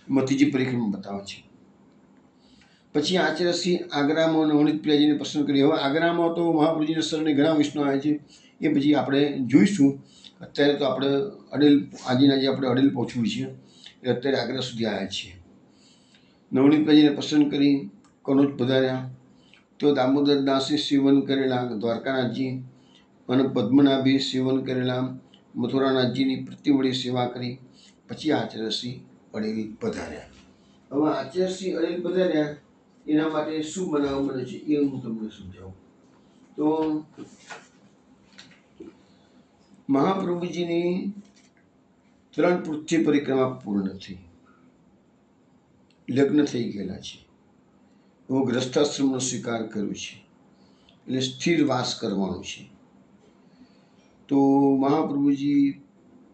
એમાં ત્રીજી પરિક્રમા બતાવે છે. પછી આચાર્યશ્રી આગ્રામાં નવનીત પ્રિયાજીને પસંદ કરી. હવે આગ્રામાં તો મહાપ્રભુજીના શરણે ઘણા વૈષ્ણવ આવે છે, એ પછી આપણે જોઈશું. અત્યારે તો આપણે અડેલ આજે આપણે અડેલ પહોંચવું છે, એટલે અત્યારે આગ્રા સુધી આવ્યા છીએ. નવનીત પ્રિયાજીને પસંદ કરી કનોજ પધાર્યા, તો દામોદર દાસે સેવન કરેલા દ્વારકાનાથજી, અને પદ્મનાભી સેવન કરેલા મથુરાનાથજીની પ્રતિવળી સેવા કરી. પછી આચાર્યશ્રી અડેલ પધાર્યા. હવે આચાર્યશ્રી અડેલ પધાર્યા એના માટે શું બનાવ બને છે એ હું તમને સમજાવું. તો મહાપ્રભુજીની 3 પૃથ્વી પરિક્રમા પૂર્ણ થઈ, લગ્ન થઈ ગયેલા છે, હું ગ્રસ્થાશ્રમનો સ્વીકાર કર્યો છે, એટલે સ્થિર વાસ કરવાનો છે. તો મહાપ્રભુજી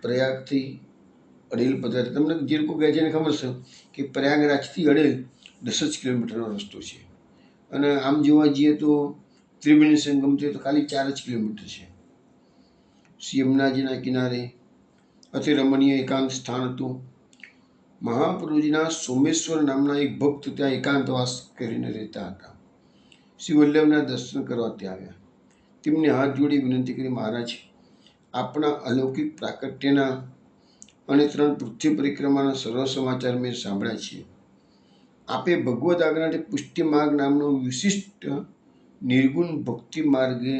પ્રયાગથી અડેલ પધારે. તમને જે લોકો કહે છે એને ખબર છે કે પ્રયાગરાજથી અડેલ 10 જ કિલોમીટરનો રસ્તો છે, અને આમ જોવા જઈએ તો ત્રિવેણી સંગમથી તો ખાલી 4 જ કિલોમીટર છે. યમુનાજીના કિનારે અતિ રમણીય એકાંત સ્થાન હતું. મહાપ્રભુજીના સોમેશ્વર નામના એક ભક્ત ત્યાં એકાંતવાસ કરીને રહેતા હતા. શ્રી વલ્લભના દર્શન કરવા ત્યાં આવ્યા. તેમને હાથ જોડી વિનંતી કરી, મહારાજ, આપણા અલૌકિક પ્રાકટ્યના અને 3 પૃથ્વી પરિક્રમાના સર્વ સમાચાર મેં સાંભળ્યા છે. આપે ભગવદ આજ્ઞાથી પુષ્ટિ માર્ગ નામનો વિશિષ્ટ નિર્ગુણ ભક્તિ માર્ગે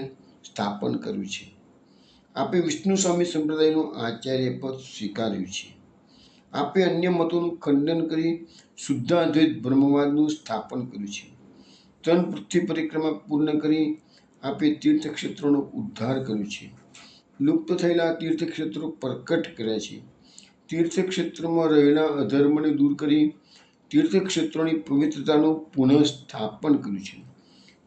સ્થાપન કર્યું છે. આપે વિષ્ણુ સ્વામી સંપ્રદાયનું આચાર્ય પદ સ્વીકાર્યું છે. આપે અન્ય મતોનું ખંડન કરી શુદ્ધાદ્વૈત બ્રહ્મવાદનું સ્થાપન કર્યું છે. 3 પૃથ્વી પરિક્રમા પૂર્ણ કરી આપે તીર્થક્ષેત્રોનો ઉદ્ધાર કર્યો છે. લુપ્ત થયેલા તીર્થક્ષેત્રો પ્રકટ કર્યા છે. તીર્થક્ષેત્રમાં રહેલા અધર્મને દૂર કરી તીર્થક્ષેત્રોની પવિત્રતાનું પુનઃ સ્થાપન કર્યું છે.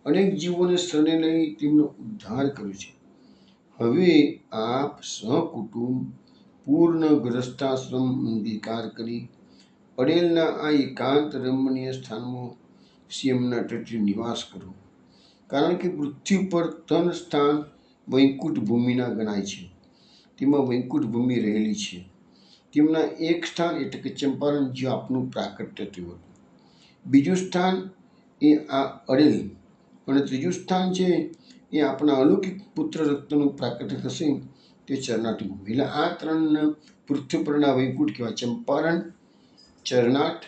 અનેક જીવોને શરણે લઈ તેમનો ઉદ્ધાર કર્યો છે. હવે આપ સહકુટુંબ પૂર્ણ ગ્રસ્થાશ્રમ અંગીકાર કરી અડેલના આ એકાંત રમણીય સ્થાનમાં યમુના તટે નિવાસ કરો. કારણ કે પૃથ્વી પર 3 સ્થાન વૈકુંઠ ભૂમિના ગણાય છે, તેમાં વૈકુંઠ ભૂમિ રહેલી છે. તેમના એક સ્થાન એટલે કે ચંપારણ, જ્યાં આપનું પ્રાકટ્ય થયું હતું. બીજું સ્થાન એ આ અડેલ, અને ત્રીજું સ્થાન છે એ આપણા અલૌકિક પુત્ર રત્નનું પ્રાકટ્ય થશે તે ચરણાટ ભૂમિ. એટલે આ 3 પૃથ્વી પરના વૈકુંઠ કહેવાય: ચંપારણ, ચરણાટ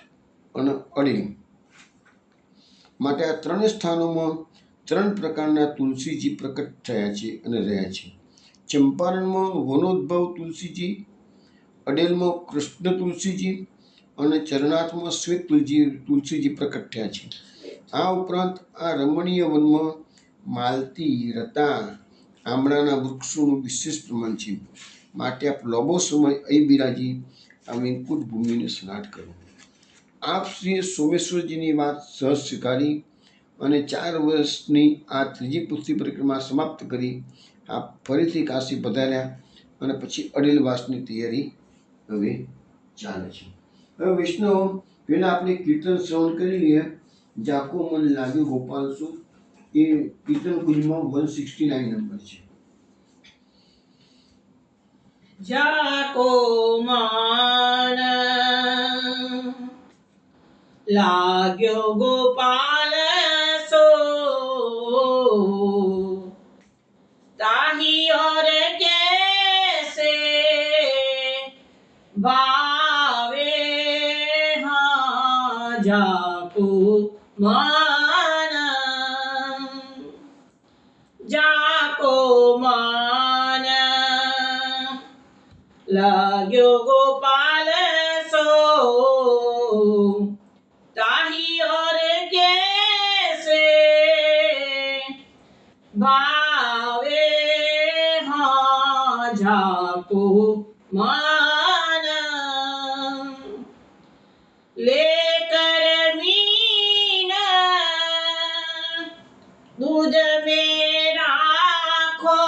અને અડેલ. માટે આ 3 સ્થાનોમાં 3 પ્રકારના તુલસીજી પ્રકટ થયા છે અને રહ્યા છે. ચંપારણમાં વનોદ્ભવ તુલસીજી, અડેલમાં કૃષ્ણ તુલસીજી અને ચરણાથમાં શ્વેત તુલસીજી પ્રકટ થયા છે. આ ઉપરાંત આ રમણીય વનમાં માલતી, રતા, આંબળાના વૃક્ષોનું વિશેષ પ્રમાણ છે. માટે આપ લાંબો સમય અહીં બિરાજી આ વૈકુંઠ ભૂમિને સ્નાટ કરો. આપ શ્રી સોમેશ્વરજીની વાત સહજ સ્વીકારી અને 4 વર્ષની આ ત્રીજી પૃથ્વી પરિક્રમા સમાપ્ત કરી આપ ફરીથી કાશી પધાર્યા, અને પછી અડેલવાસની તૈયારી હવે ચાલે છે. હવે વૈષ્ણવ, પહેલાં આપણે કીર્તન શ્રવણ કરી લઈએ, જાકો મન લાગ્યું ગોપાલ સો, એ કીર્તન કુંજમાં 169 નંબર છે. જાકો મન લાગ્યો ગોપાલ સો, તાહી ઓર कैसे भावे हाँ जाको मन, जाको मन लाग्यो गोपाल सो, ताही और कैसे भावे हाँ जाको मन, लेकर मीना दूध में राखो,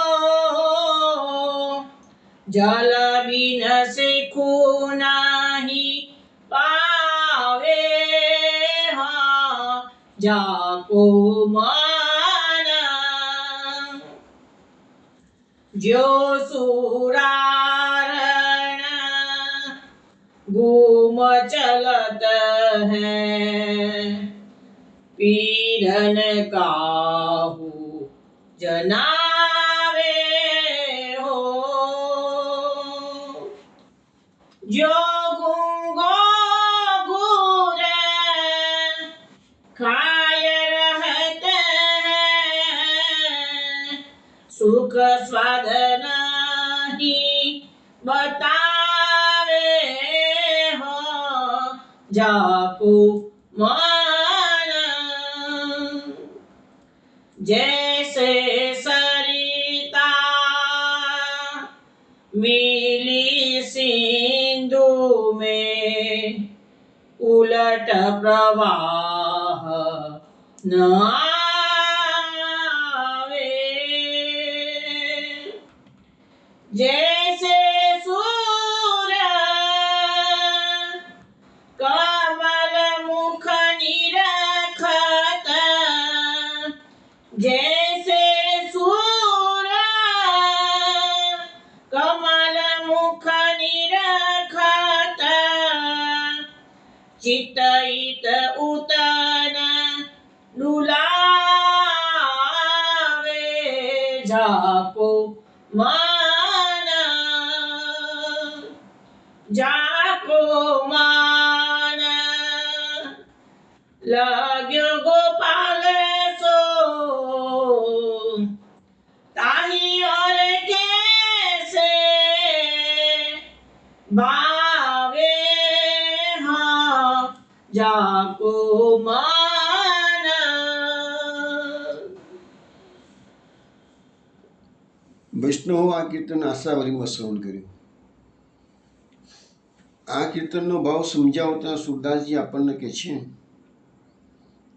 जल बिन सेकू नहीं पावे हाँ जाको मन, जो सुरारण घूम चलत है, पीरन काहू जनावे हो, जो गूंगो गूर खाय रहत है, सुख स्वाद नहीं बतावे हो जाको मन, जैसे सरिता मिली सिंधु में, उलट प्रवाह न आवे, जैसे सूर्य कमल मुख निरखत, जैसे सूर्य कमल मुख निरखत, चितईत उतन डुलावे जाको मन, जाको मन लाग्यो गोपाल सो, ताही और कैसे भावे हाँ जाको मन. વૈષ્ણવો આ કીર્તન આશાવરીમાં શ્રવણ કર્યું. આ કીર્તનનો ભાવ સમજાવતા સુરદાસજી આપણને કહે છે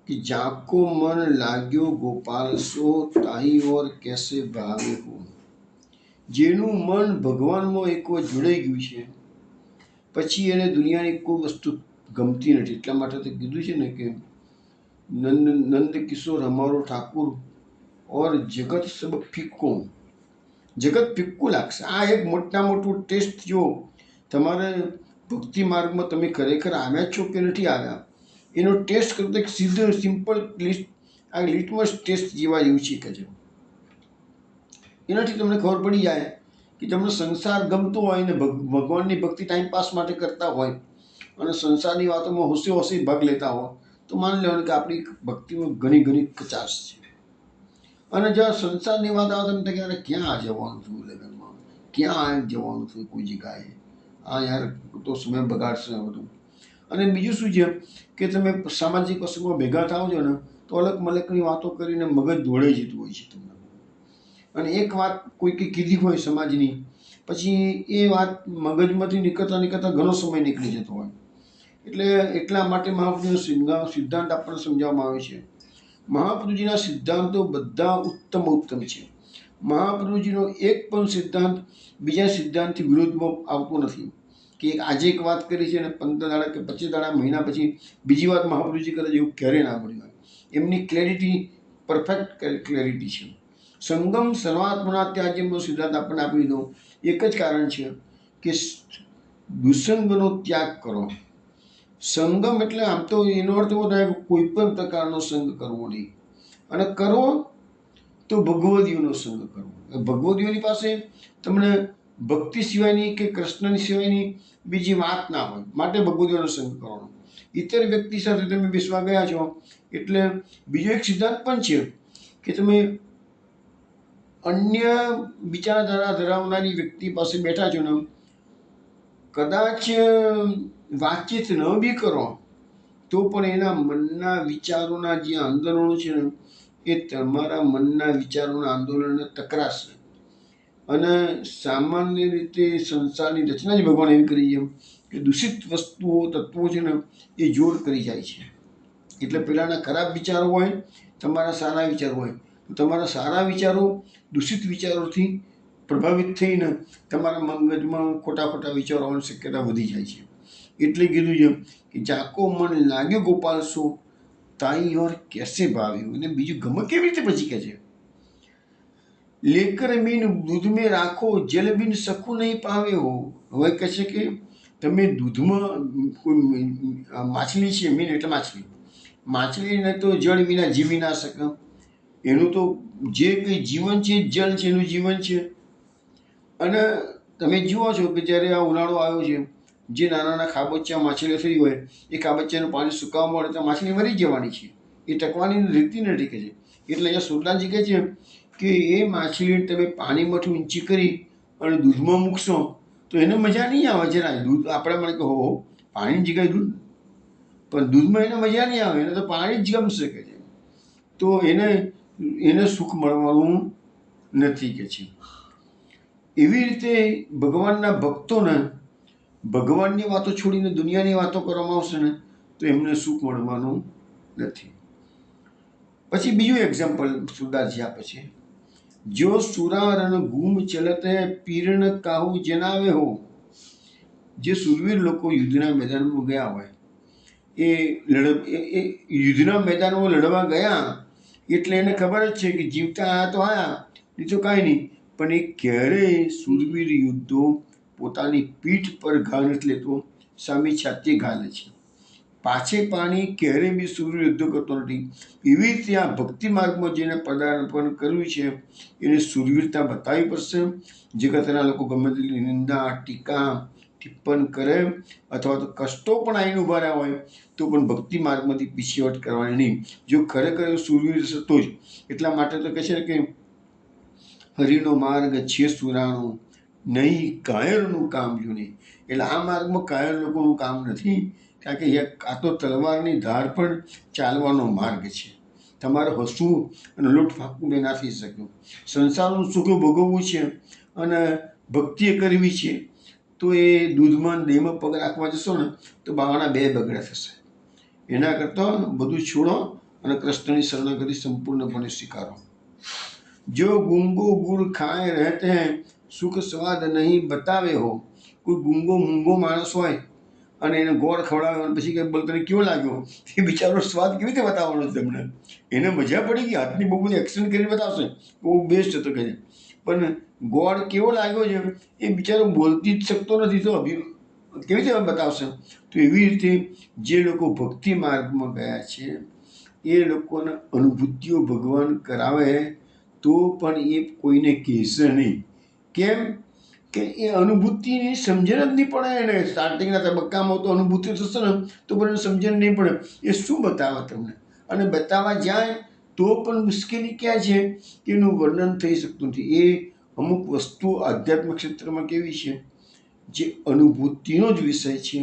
कि जाको मन लाग्यो गोपाल सो, ताही और कैसे भावे हो. જેનું મન ભગવાનમાં એક વાર જોડાઈ ગયું છે, પછી એને દુનિયાની કોઈ વસ્તુ ગમતી નથી. એટલા માટે તો કીધું છે ને કે નંદ કિશોર અમારો ઠાકુર ઓર જગત સબ ફિક્કો. જગત ફિક્કું લાગશે. આ એક મોટા મોટું ટેસ્ટ જો તમારે ભક્તિ માર્ગમાં તમે ખરેખર આવ્યા છો કે નથી આવ્યા એનો ટેસ્ટ કરતો એક સીધો સિમ્પલ લિસ્ટ, આ લિટમસ ટેસ્ટ જેવા જેવું છે કે છે. એનાથી તમને ખબર પડી જાય કે તમને સંસાર ગમતો હોય ને ભગવાનની ભક્તિ ટાઈમપાસ માટે કરતા હોય અને સંસારની વાતોમાં હોશે હોશે ભાગ લેતા હોય તો માની લેવાનું કે આપણી ભક્તિમાં ઘણી ઘણી કચાશ છે. અને જ્યાં સંસારની વાત આવે તમને કે ક્યાં જવાનું છું લગ્નમાં, ક્યાં જવાનું છું કોઈ જગ્યાએ, આ યાર તો સમય બગાડશે બધું. અને બીજું શું છે કે તમે સામાજિક પ્રસંગમાં ભેગા થાવ છો ને તો અલગ મલકની વાતો કરીને મગજ દોડાઈ જતું હોય છે તમને. અને એક વાત કોઈકે કીધી હોય સમાજની, પછી એ વાત મગજમાંથી નીકળતા ઘણો સમય નીકળી જતો હોય. એટલે એટલા માટે મહાપ્રભુજીનો સિદ્ધાંત આપણને સમજાવવામાં આવે છે. મહાપ્રભુજીના સિદ્ધાંતો બધા ઉત્તમ છે. મહાપ્રભુજીનો એક પણ સિદ્ધાંત બીજા સિદ્ધાંતથી વિરોધમાં આવતો નથી. કે આજે એક વાત કરી છે અને 15 દાડા કે 25 દાડા મહિના પછી બીજી વાત મહાપ્રભુજી કરે છે, એવું ક્યારેય ના મળ્યું હોય. એમની ક્લેરિટી પરફેક્ટ ક્લેરિટી છે. સંગમ સર્વાત્મના ત્યાજ્યનો સિદ્ધાંત આપણને આપી દીધો. એક જ કારણ છે કે દુસંગનો ત્યાગ કરો. સંગમ એટલે આમ તો એનો અર્થ એવો થાય કે કોઈ પણ પ્રકારનો સંગ કરવો નહીં, અને કરવો તો ભગવદીઓનો સંગ કરવો. ભગવદીઓની પાસે તમને ભક્તિ સિવાયની કે કૃષ્ણની સિવાયની બીજી વાત ના હોય, માટે ભગવદીઓનો સંગ કરવાનો. ઇતર વ્યક્તિ સાથે તમે બેસવા ગયા છો એટલે બીજો એક સિદ્ધાંત પણ છે કે તમે અન્ય વિચારધારા ધરાવનારી વ્યક્તિ પાસે બેઠા છો ને, કદાચ વાતચીત ન બી કરો તો પણ એના મનના વિચારોના જે આંદોલનો છે ને એ તમારા મનના વિચારોના આંદોલનને ટકરાશે. અને સામાન્ય રીતે સંસારની રચના જ ભગવાન એવી કરી છે કે દૂષિત વસ્તુઓ તત્વો છે ને એ જોર કરી જાય છે. એટલે પેલાના ખરાબ વિચારો હોય, તમારા સારા વિચારો હોય, તો તમારા સારા વિચારો દૂષિત વિચારોથી પ્રભાવિત થઈને તમારા મગજમાં ખોટા ખોટા વિચારો આવવાની શક્યતા વધી જાય છે. એટલે કીધું છે કે જાકો મન લાગ્યો ગોપાલ સો તાઈ ઓર કેસે ભાવ્યું. અને બીજું ગમે કેવી રીતે પછી કહે છે, લેકર મીન દૂધ મેં રાખો જલ બિન સખું નહીં પાવે હો. હવે કહે છે કે તમે દૂધમાં કોઈ માછલી છે, મીન એટલે માછલી, માછલીને તો જળ વિના જીવી ના શકે. એનું તો જે કંઈ જીવન છે જળ છે, એનું જીવન છે. અને તમે જુઓ છો કે જ્યારે આ ઉનાળો આવ્યો છે, જે નાના નાના ખાબોચિયા માછલીઓ થઈ હોય એ ખાબોચિયાનું પાણી સુકાવવા મળે તો માછલી મરી જવાની છે, એ ટકવાની રીતિ નથી કે છે. એટલે અહીંયા સુરદાસજી કહે છે કે એ માછલીને તમે પાણીમાંથી ઊંચી કરી અને દૂધમાં મૂકશો તો એને મજા નહીં આવે જરાય. દૂધ આપણે મને કહો પાણીની જગ્યાએ દૂધ, પણ દૂધમાં એને મજા નહીં આવે, એને તો પાણી જ ગમશે કે છે. તો એને સુખ મળવાનું નથી કે છે. એવી રીતે ભગવાનના ભક્તોને ભગવાનની વાતો છોડીને દુનિયાની વાતો કરવામાં આવશે ને તો એમને સુખ મળવાનું નથી. પછી બીજું એક્ઝામ્પલ સુરદાસજી આપે છે, જો સુરારન ગુમ ચલતે પીરણ કાહુ જનાવે હો. જે સુરવીર લોકો યુદ્ધના મેદાનમાં ગયા હોય એ યુદ્ધના મેદાનમાં લડવા ગયા એટલે એને ખબર જ છે કે જીવતા આયા તો આયા, નહીં તો કાંઈ નહીં. પણ એ ક્યારેય સુરવીર યુદ્ધો પોતાની પીઠ પર ઘા નથી લેતો, સામી છાતી ઘા લે છે. પાછે પાણી ક્યારેય બી સુરવીર યુદ્ધો કરતો નથી. એવી રીતે આ ભક્તિ માર્ગમાં જેને પદાર્પણ કર્યું છે એને સુરવીરતા બતાવવી પડશે. જગતના લોકો ગમે તેટલી નિંદા ટીકા ટિપ્પણ કરે અથવા તો કષ્ટો પણ આવીને ઉભા રહ્યા હોય તો પણ ભક્તિ માર્ગમાંથી પીછેહટ કરવાની નહીં. જો ખરેખર સુરવીર હશે તો જ. એટલા માટે તો કહે છે કે હરિનો માર્ગ છે સુરાણો, નહીં કાયરનું કામ જૂની. એટલે આ માર્ગમાં કાયર લોકોનું કામ નથી, કારણ કે આ તો તલવારની ધાર પણ ચાલવાનો માર્ગ છે. તમારે હસવું અને લૂંટ ફાંકવું બે ના થઈ શકે. સંસારનું સુખ ભોગવવું છે અને ભક્તિ કરવી છે તો એ દૂધમાં દેહમાં પગ રાખવા જશો ને તો બાવાના બે બગડા થશે. એના કરતાં બધું છોડો અને કૃષ્ણની શરણાગતિ સંપૂર્ણપણે સ્વીકારો. જો ગુંગો ગુड़ ખાए રહેતે हैं સુખ સ્વાદ નહીં બતાવે હો. કોઈ ગુંગો મૂંગો માણસ હોય અને એને ગોળ ખવડાવે અને પછી કંઈ બોલ તને કેવો લાગ્યો, એ બિચારો સ્વાદ કેવી રીતે બતાવવાનો છે તમને? એને મજા પડી ગઈ, હાથની બહુ બધી એક્શન કરીને બતાવશે બહુ બેસ્ટ હતો કહે. પણ ગોળ કેવો લાગ્યો છે એ બિચારો બોલતી જ શકતો નથી તો કેવી રીતે બતાવશે? તો એવી રીતે જે લોકો ભક્તિ માર્ગમાં ગયા છે એ લોકોને અનુભૂતિઓ ભગવાન કરાવે તો પણ એ કોઈને કહેશે નહીં. કેમ કે એ અનુભૂતિની સમજણ જ નહીં પડે એને. સ્ટાર્ટિંગના તબક્કામાં તો અનુભૂતિ થશે ને તો પણ એને સમજણ નહીં પડે એ શું બતાવે તમને. અને બતાવવા જાય તો પણ મુશ્કેલી ક્યાં છે કે એનું વર્ણન થઈ શકતું નથી. એ અમુક વસ્તુ આધ્યાત્મિક ક્ષેત્રમાં કેવી છે જે અનુભૂતિનો જ વિષય છે,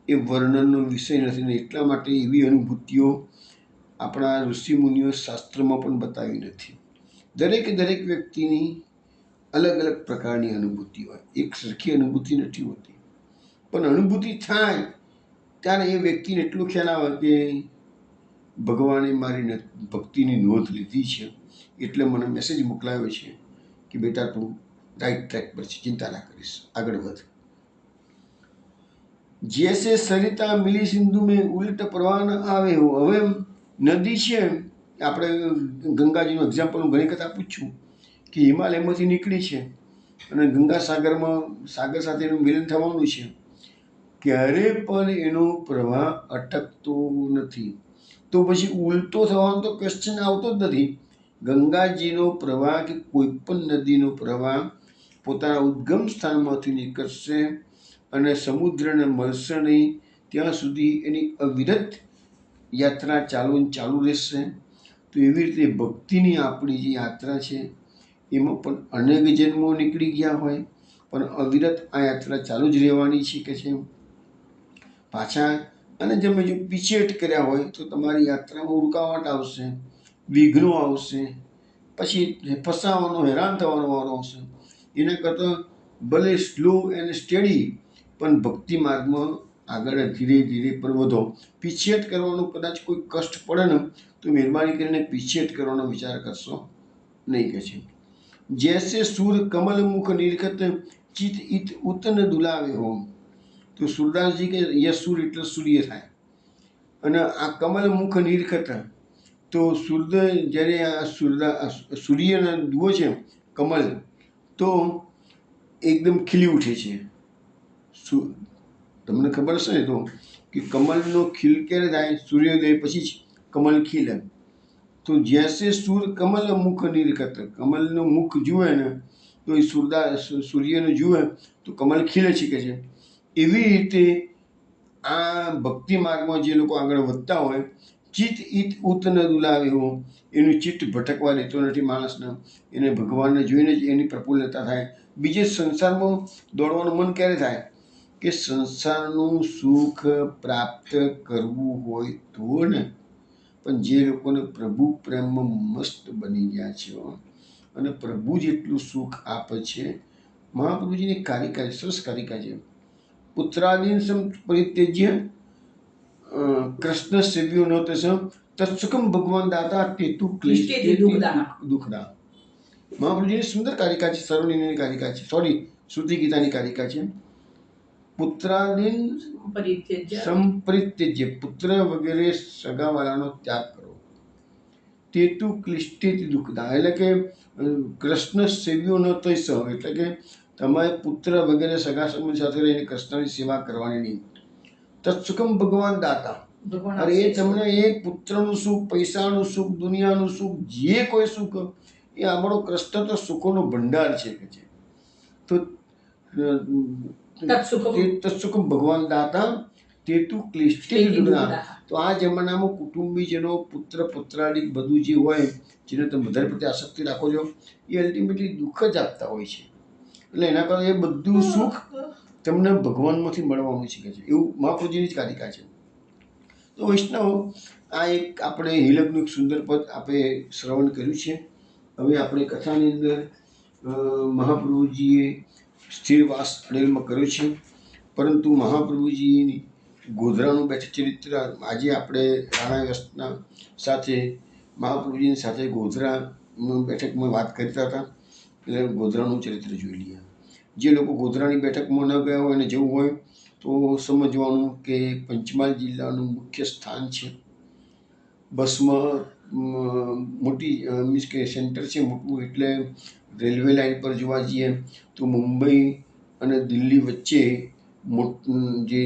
એ વર્ણનનો વિષય નથી. ને એટલા માટે એવી અનુભૂતિઓ આપણા ઋષિમુનિઓ શાસ્ત્રમાં પણ બતાવી નથી. દરેક વ્યક્તિની અલગ અલગ પ્રકારની અનુભૂતિ હોય, એક સરખી અનુભૂતિ નથી હોતી. પણ અનુભૂતિ થાય ત્યારે એ વ્યક્તિને એટલું ખ્યાલ આવે કે ભગવાને મારી ભક્તિની નોંધ લીધી છે, એટલે મને મેસેજ મોકલાવ્યો છે કે બેટા તું રાઈટ ટ્રેક પર છે, ચિંતા ના કરીશ, આગળ વધ. जैसे सरिता मिली सिंधु में उलट प्रवाह न આવે हो। હવે નદી છે, આપણે ગંગાજીનું એક્ઝામ્પલ હું ઘણી વખત આપું જ છું કે હિમાલયમાંથી નીકળી છે અને ગંગા સાગરમાં સાગર સાથે એનું મિલન થવાનું છે, ક્યારે પણ એનો પ્રવાહ અટકતો નથી, તો પછી ઉલટો થવાનો તો ક્વેશ્ચન આવતો જ નથી. ગંગાજીનો પ્રવાહ કે કોઈ પણ નદીનો પ્રવાહ પોતાના ઉદ્ગમ સ્થાનમાંથી નીકળશે અને સમુદ્રને મળશે નહીં ત્યાં સુધી એની અવિરત યાત્રા ચાલુ રહેશે. તો એવી રીતે ભક્તિની આપણી જે યાત્રા છે એમાં પણ અનેક જન્મો નીકળી ગયા હોય પણ અવિરત આ યાત્રા ચાલુ જ રહેવાની છે કે છે પાછા. અને તમે જો પીછેહટ કર્યા હોય તો તમારી યાત્રામાં રૂકાવટ આવશે, વિઘ્નો આવશે, પછી ફસાવાનો હેરાન થવાનો વારો આવશે. એના કરતાં ભલે સ્લો એન્ડ સ્ટેડી પણ ભક્તિ માર્ગમાં આગળ ધીરે ધીરે પણ વધો. પીછેહટ કરવાનું કદાચ કોઈ કષ્ટ પડે ને તો મહેરબાની કરીને પીછેહટ કરવાનો વિચાર કરશો નહીં કે છે. જૈસે સૂર કમલ મુખ નિરખત ચિત ઇત ઉતન દુલાવે હો. તો સુરદાસજી કે યસુર એટલે સૂર્ય થાય અને આ કમલ મુખ નિરખત, તો સૂર્ય જ્યારે આ સૂર્યના દુઓ છે કમલ, તો એકદમ ખીલી ઉઠે છે. તમને ખબર હશે ને તો કે કમલનો ખીલ ક્યારે થાય? સૂર્યોદય પછી જ કમલ ખીલે. તો જૈસે સૂર કમલ મુખ નિરખત, કમલનું મુખ જુએ ને તો એ સૂર્યનું જુએ તો કમલ ખીલે છે કે છે. એવી રીતે આ ભક્તિ માર્ગમાં જે લોકો આગળ વધતા હોય, ચિત્ત ઇત ઉત ન દુલાવે હો, એનું ચિત્ત ભટકવા દેતો નથી માણસને. એને ભગવાનને જોઈને જ એની પ્રફુલ્લતા થાય. બીજે સંસારમાં દોડવાનું મન ક્યારે થાય? કે સંસારનું સુખ પ્રાપ્ત કરવું હોય તો ને. પણ જે લોકોને પ્રભુ પ્રેમમાં મસ્ત બની ગયા છે અને પ્રભુ જેટલું સુખ આપે છે, મહાપ્રભુજીની કારિકા સરસ કારિકા છે. પુત્રાદીન પરિત્યજ્ય કૃષ્ણ સેવ્યો ન તત્સુખમ ભગવાન દાતા તેતુ ક્લિષ્ટેતિ દુઃખદા. મહાપ્રભુજીની સુંદર કારિકા છે, સર્વનિર્ણયની કારિકા છે, સોરી શ્રુતિ ગીતાની કારિકા છે. પુત્રાદીન સંપરિત્યજ્ય, પુત્ર વગેરે સગાવાલાનો ત્યાગ કરો. તેતુ ક્લિષ્ટેતિ દુઃખદા, એટલે કે કૃષ્ણ સેવ્યો ન તૈસ, એટલે કે તમારે પુત્ર વગેરે સગા સંબંધી સાથે રહીને કૃષ્ણની સેવા કરવાની નહીં. તત્સુખમ ભગવાન દાતા, અરે એ તમને એ પુત્રનું સુખ, પૈસાનું સુખ, દુનિયાનું સુખ, જે કોઈ સુખ, એ આપણો કૃષ્ણ તો સુખોનો ભંડાર છે કે છે. તો તત્સુખમ ભગવાન દાતા તેતુ ક્લિષ્ટેતિ દુઃખદા. તો આ જમાનામાં કુટુંબીજનો, પુત્ર પુત્રાદિક બધું જે હોય જેને તમે વધારે પ્રત્યે આસક્તિ રાખો છો એ અલ્ટિમેટલી દુઃખ જ આપતા હોય છે. એટલે એના કારણે એ બધું સુખ તમને ભગવાનમાંથી મળવાનું શીખે છે, એવું મહાપ્રભુજીની જ કારિકા છે. તો વૈષ્ણવ, આ એક આપણે હિલકનું એક સુંદર પદ આપણે શ્રવણ કર્યું છે. હવે આપણે કથાની અંદર મહાપ્રભુજીએ સ્થિરવાસ અણિલમાં કર્યો છે, પરંતુ મહાપ્રભુજીની ગોધરાનું બેઠક ચરિત્ર આજે આપણે રાણા વ્યસ્તના સાથે મહાપ્રભુજીની સાથે ગોધરા બેઠકમાં વાત કરતા હતા, એટલે ગોધરાનું ચરિત્ર જોઈ લઈએ. જે લોકો ગોધરાની બેઠકમાં ન ગયા હોય અને જવું હોય તો સમજવાનું કે પંચમહાલ જિલ્લાનું મુખ્ય સ્થાન છે. બસમાં મોટી મીન્સ કે સેન્ટર છે મોટું, એટલે રેલવે લાઇન પર જોવા જઈએ તો મુંબઈ અને દિલ્હી વચ્ચે જે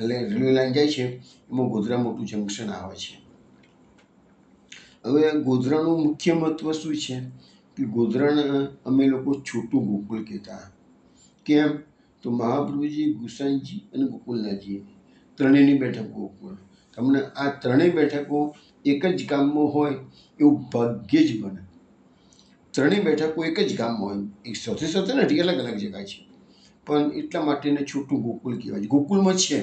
રેલવે લાઇન જાય છે એમાં ગોધરા મોટું જંકશન આવે છે. હવે ગોધરાનું મુખ્ય મહત્વ શું છે કે ગોધરાને અમે લોકો છોટું ગોકુળ કહેતા. કેમ? તો મહાપ્રભુજી, ગુસાઈજી અને ગોકુલનાથજી ત્રણેયની બેઠક ગોકુળ. તમને આ ત્રણેય બેઠકો એક જ ગામમાં હોય એવું ભાગ્યે જ બને. ત્રણેય બેઠકો એક જ ગામમાં હોય, એક સાથે નથી, અલગ અલગ જગ્યાએ છે, પણ એટલા માટેને છોટું ગોકુળ કહેવાય છે. ગોકુળમાં છે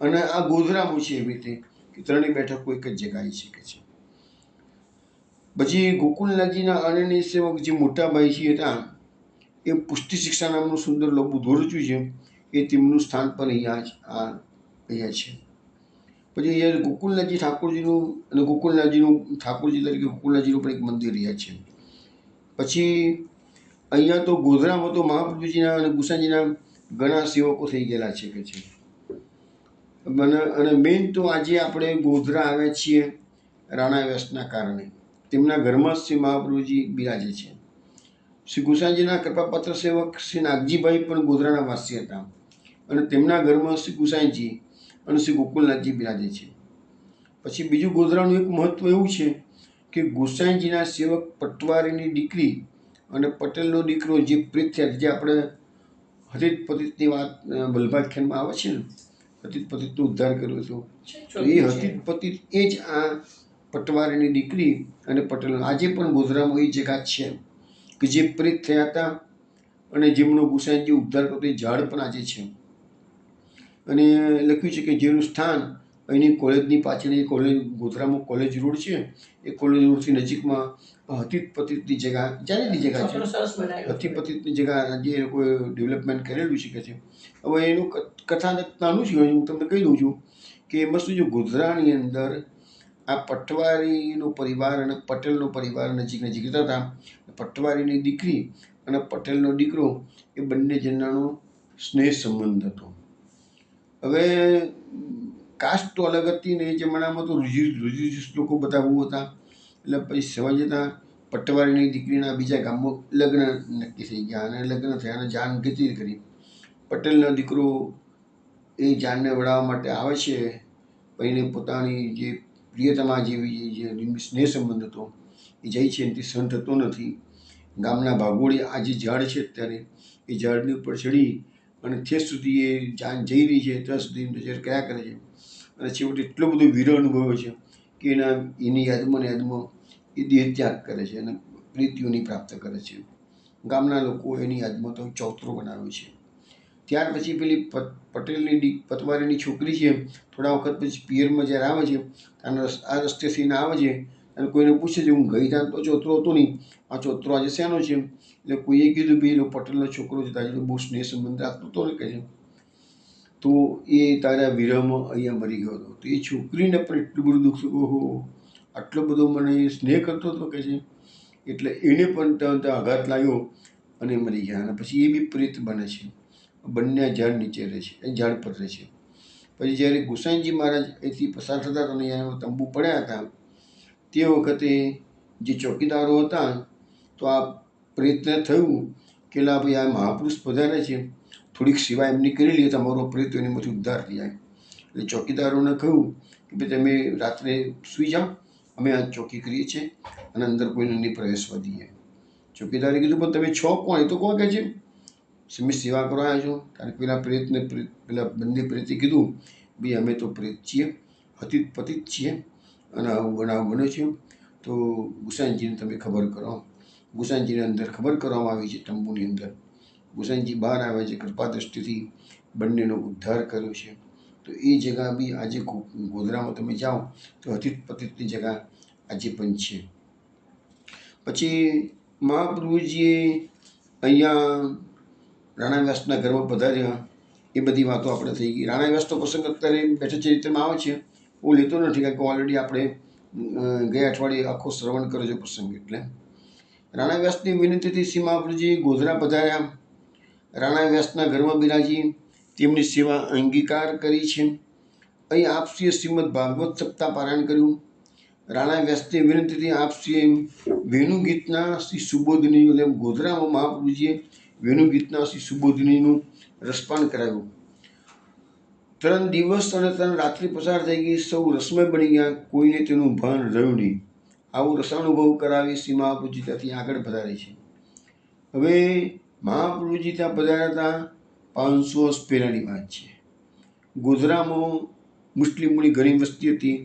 અને આ ગોધરામાં છે, એવી રીતે કે ત્રણેય બેઠકો એક જ જગ્યાએ છે કે છે. પછી ગોકુલનાથજીના અનન્ય સેવક જે મોટાભાઈ હતા, એ પુષ્ટિ શિક્ષા નામનું સુંદર બધું રચ્યું છે, એ તેમનું સ્થાન પણ અહીંયા છે. પછી અહીંયા ગોકુલનાથજી ઠાકોરજીનું અને ગોકુલનાથજીનું ઠાકોરજી તરીકે ગોકુલનાથજીનું પણ એક મંદિર રહ્યા છે. પછી અહીંયા તો ગોધરામાં તો મહાપ્રભુજીના અને ગુસાઈજીના ઘણા સેવકો થઈ ગયેલા છે કે છે. અને મેઇન તો આજે આપણે ગોધરા આવ્યા છીએ રાણા વ્યાસના કારણે. તેમના ઘરમાં શ્રી મહાપ્રભુજી બિરાજે છે. શ્રી ગુસાઈજીના કૃપાપાત્ર સેવક શ્રી નાગજીભાઈ પણ ગોધરાના વાસી હતા અને તેમના ઘરમાં શ્રી ગુસાઈજી અને શ્રી ગોકુલનાથજી બિરાજે છે. પછી બીજું ગોધરાનું એક મહત્વ એવું છે કે ગુસાઈજીના સેવક પટવારીની દીકરી અને પટેલનો દીકરો જે પ્રીત થયા, જે આપણે હતીત પતિતની વાત વલ્ભાખ્યાનમાં આવે છે ને, હતીત પતિતનો ઉદ્ધાર કર્યો હતો, તો એ હતીત પતિત એ જ આ પટવારીની દીકરી અને પટેલ. આજે પણ ગોધરામાં એ જગા છે કે જે પ્રેત થયા હતા અને જેમનો ગુસાઈજી ઉદ્ધાર કરતો એ ઝાડ પણ આજે છે. અને લખ્યું છે કે જેનું સ્થાન અહીંની કોલેજની પાછળની કોલેજ, ગોધરામાં કોલેજ રોડ છે, એ કોલેજ રોડથી નજીકમાં હતીત પતિતની જગા, જાણીતી જગા છે. હતીત પતિતની જગા જે એ લોકોએ ડેવલપમેન્ટ કરેલું છે કે છે. હવે એનું કથાનક નાનું છે, હું તમને કહી દઉં છું કે એમાં શું છે, ગોધરાની અંદર આ પટવારીનો પરિવાર અને પટેલનો પરિવાર નજીક નજીક રહેતા હતા. પટવારીની દીકરી અને પટેલનો દીકરો એ બંને જણાનો સ્નેહ સંબંધ હતો. હવે કાસ્ટ તો અલગ હતી ને, એ જમાનામાં તો રિલિજિયસ લોકો બધા બહુ હતા. એટલે પછી સમય જતાં પટવારીની દીકરીના બીજા ગામમાં લગ્ન નક્કી થઈ ગયા અને લગ્ન થયા અને જાન ગતિ કરી. પટેલનો દીકરો એ જાનને વળાવવા માટે આવે છે, એને પોતાની જે પ્રિયતમા જેવી જે સ્નેહ સંબંધ હતો એ જાય છે, એનાથી સહન થતો નથી. ગામના ભાગોળે આ જે ઝાડ છે અત્યારે, એ ઝાડની ઉપર ચડી અને ઠેસ સુધી એ જાન જઈ રહી છે ત્યાં સુધી નજર કર્યા કરે છે. અને છેવટે એટલો બધો વિરહ અનુભવે છે કે એની યાદમાં એ દેહ ત્યાગ કરે છે અને પ્રીતિઓની પ્રાપ્ત કરે છે. ગામના લોકો એની યાદમાં તો ચૌતરો બનાવે છે. ત્યાર પછી પેલી પટવારીની છોકરી છે, થોડા વખત પછી પિયરમાં જ્યારે આવે છે, આ રસ્તે થઈને આવે છે અને કોઈને પૂછે છે, હું ગઈ ત્યાં તો ચોતરો હતો નહીં, આ ચોતરો આજે શેનો છે? એટલે કોઈએ કીધું ભાઈ એનો પટેલનો છોકરો છે, તારે બહુ સ્નેહ સંબંધ રાખતો હતો ને, કહે છે, તો એ તારા વિરહમાં અહીંયા મરી ગયો હતો. તો એ છોકરીને પણ એટલું બધું દુઃખ થયું, ઓહો આટલો બધો મને સ્નેહ કરતો હતો કે છે. એટલે એને પણ ત્યાં આઘાત લાગ્યો અને મરી ગયા. અને પછી એ બી પ્રેત બને છે. બંને ઝાડ નીચે રહે છે, એ ઝાડ પર રહે છે. પછી જ્યારે ગુસાઈજી મહારાજ અહીંથી પસાર થતા હતા અને અહીંયા તંબુ પડ્યા હતા, તે વખતે જે ચોકીદારો હતા, તો આ પ્રેતને થયું કે લા ભાઈ આ મહાપુરુષ પધારે છે, થોડીક સેવા એમની કરી લઈએ, તમારો પ્રેત એનામાંથી ઉદ્ધાર થઈ જાય. એટલે ચોકીદારોને કહ્યું કે ભાઈ તમે રાત્રે સૂઈ જાઓ, અમે આ ચોકી કરીએ છીએ અને અંદર કોઈને નહીં પ્રવેશવા દઈએ. ચોકીદારે કીધું પણ તમે છો કોણ? એ તો કોણ કહે છે તમે સેવા કરવા આવ્યા છો? કારણ કે પેલા બંને પ્રેતે કીધું ભાઈ અમે તો પ્રેત છીએ, હતીત પતિત છીએ અને આવું બનાવ બન્યો છે, તો ગુસાઈજીને તમે ખબર કરો. ગુસાઈજીને અંદર ખબર કરવામાં આવી છે તંબુની અંદર. ગુસાઈજી બહાર આવે છે, કૃપા દ્રષ્ટિથી બંનેનો ઉદ્ધાર કર્યો છે. તો એ જગા બી આજે ગોધરામાં તમે જાઓ તો હતીત પતિતની જગા આજે પણ છે. પછી મહાપ્રભુજીએ અહીંયા રાણા વ્યાસના ઘરમાં પધાર્યા, એ બધી વાતો આપણે થઈ ગઈ. રાણા વ્યાસનો પ્રસંગ અત્યારે બેઠા ચરિત્રમાં આવે છે, હું લેતો નથી કારણ કે ઓલરેડી આપણે ગયા અઠવાડિયે આખો શ્રવણ કર્યો છે પ્રસંગ. એટલે રાણા વ્યાસની વિનંતીથી શ્રી મહાપ્રભુજી ગોધરા પધાર્યા, રાણા વ્યાસના ઘરમાં બિરાજી તેમની સેવા અંગીકાર કરી છે. અહીં આપશ્રીએ શ્રીમદ ભાગવત સપ્તાહ પારાયણ કર્યું. રાણા વ્યાસની વિનંતીથી આપશ્રીએ વેણુગીતના શ્રી સુબોધિની, એટલે ગોધરામાં મહાપ્રભુજીએ વેણુગીતના શ્રી સુબોધિનીનું રસપાન કરાવ્યું. 3 દિવસ અને 3 રાત્રિ પસાર થઈ ગઈ, સૌ રસમય બની ગયા, કોઈને તેનું ભાન રહ્યું નહીં. આવું રસાનુભવ કરાવી શ્રી મહાપ્રભુજી ત્યાંથી આગળ પધારે છે. હવે મહાપ્રભુજી ત્યાં પધાર્યા હતા 500 વર્ષ પહેલાંની વાત છે. ગોધરામાં મુસ્લિમોની ઘણી વસ્તી હતી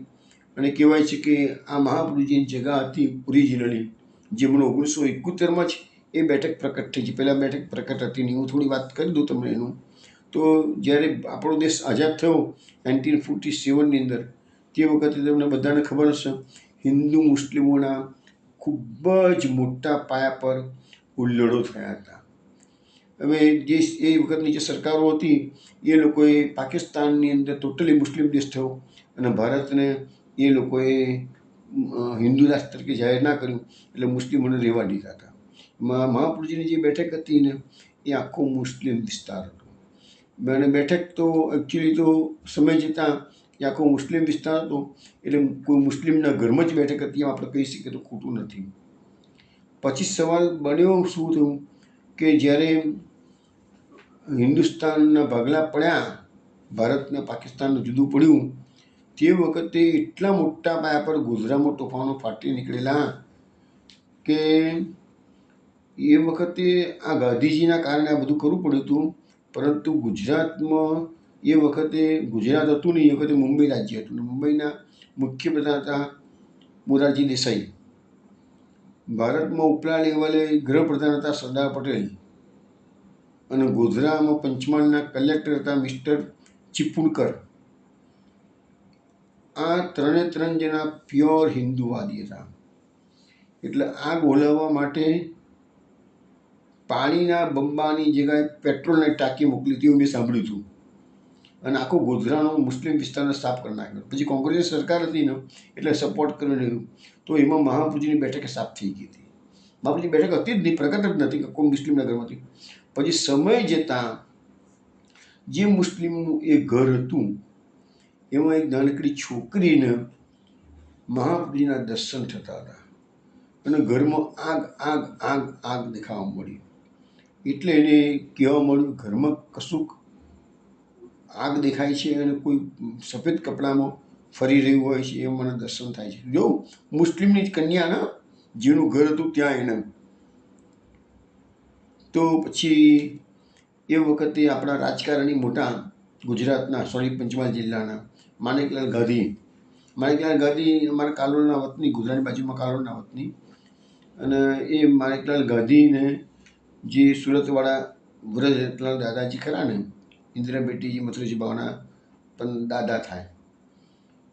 અને કહેવાય છે કે આ મહાપ્રભુજીની જગા હતી ઓરિજિનલી, જેમનો 1971માં જ એ બેઠક પ્રકટ થઈ છે. પહેલાં બેઠક પ્રકટ હતી નહીં. હું થોડી વાત કરી દઉં તમને એનું. તો જ્યારે આપણો દેશ આઝાદ થયો 1947ની અંદર, તે વખતે તમને બધાને ખબર હશે હિન્દુ મુસ્લિમોના ખૂબ જ મોટા પાયા પર હુલ્લડો થયા હતા. હવે જે એ વખતની જે સરકારો હતી એ લોકોએ પાકિસ્તાનની અંદર ટોટલી મુસ્લિમ દેશ થયો અને ભારતને એ લોકોએ હિન્દુ રાષ્ટ્ર તરીકે જાહેર ના કર્યું, એટલે મુસ્લિમોને રહેવા દીધા હતા. મહાપ્રભુજીની જે બેઠક હતી ને એ આખો મુસ્લિમ વિસ્તાર હતો. અને બેઠક તો એકચ્યુઅલી તો સમય જતાં એ આખો મુસ્લિમ વિસ્તાર હતો, એટલે કોઈ મુસ્લિમના ઘરમાં જ બેઠક હતી એમ આપણે કહી શકીએ તો ખોટું નથી. પછી સવાલ બન્યો શું થયું કે જ્યારે હિન્દુસ્તાનના ભાગલા પડ્યા, ભારતને પાકિસ્તાનનું જુદું પડ્યું, તે વખતે એટલા મોટા પાયા પર ગુજરાતમાં તોફાનો ફાટી નીકળેલા કે એ વખતે આ ગાંધીજીના કારણે આ બધું કરવું પડ્યું હતું. પરંતુ ગુજરાતમાં એ વખતે ગુજરાત હતું નહીં, એ વખતે મુંબઈ રાજ્ય હતું. મુંબઈના મુખ્યપ્રધાન હતા મોરારજી દેસાઈ. ભારતમાં ઉપલા લેવલે ગૃહપ્રધાન હતા સરદાર પટેલ, અને ગોધરામાં પંચમહાલના કલેક્ટર હતા મિસ્ટર ચીપુણકર. આ ત્રણ જણા પ્યોર હિન્દુવાદી હતા. એટલે આગ ઓલવવા માટે પાણીના બંબાની જગ્યાએ પેટ્રોલની ટાંકી મોકલી હતી એવું મેં સાંભળ્યું હતું, અને આખો ગોધરાનો મુસ્લિમ વિસ્તારને સાફ કરી નાખ્યો. પછી કોંગ્રેસ સરકાર હતી ને એટલે સપોર્ટ કરી રહ્યું, તો એમાં મહાપુજીની બેઠક સાફ થઈ ગઈ હતી. મહાપુજીની બેઠક હતી જ નહીં, પ્રગટ જ નથી કોઈ મુસ્લિમના ઘરમાંથી. પછી સમય જતાં જે મુસ્લિમનું એ ઘર હતું એમાં એક નાનકડી છોકરીને મહાપુજીના દર્શન થતા હતા, અને ઘરમાં આગ આગ આગ આગ દેખાવા મળી. એટલે એને કહેવા મળ્યું ઘરમાં કશુંક આગ દેખાય છે અને કોઈ સફેદ કપડામાં ફરી રહ્યું હોય છે, એ મને દર્શન થાય છે. જો મુસ્લિમની જ કન્યાના જેનું ઘર હતું ત્યાં એને. તો પછી એ વખતે આપણા રાજકારણી મોટા ગુજરાતના પંચમહાલ જિલ્લાના માણેકલાલ ગાંધી અમારા કાલોલના વતની, ગુજરાતની બાજુમાં કાલોલના વતની. અને એ માણેકલાલ ગાંધીને જે સુરતવાળા વ્રજલાલ દાદાજી ખરા ને, ઇન્દિરાબેટીજી મથુરાજી બાવાના પણ દાદા થાય,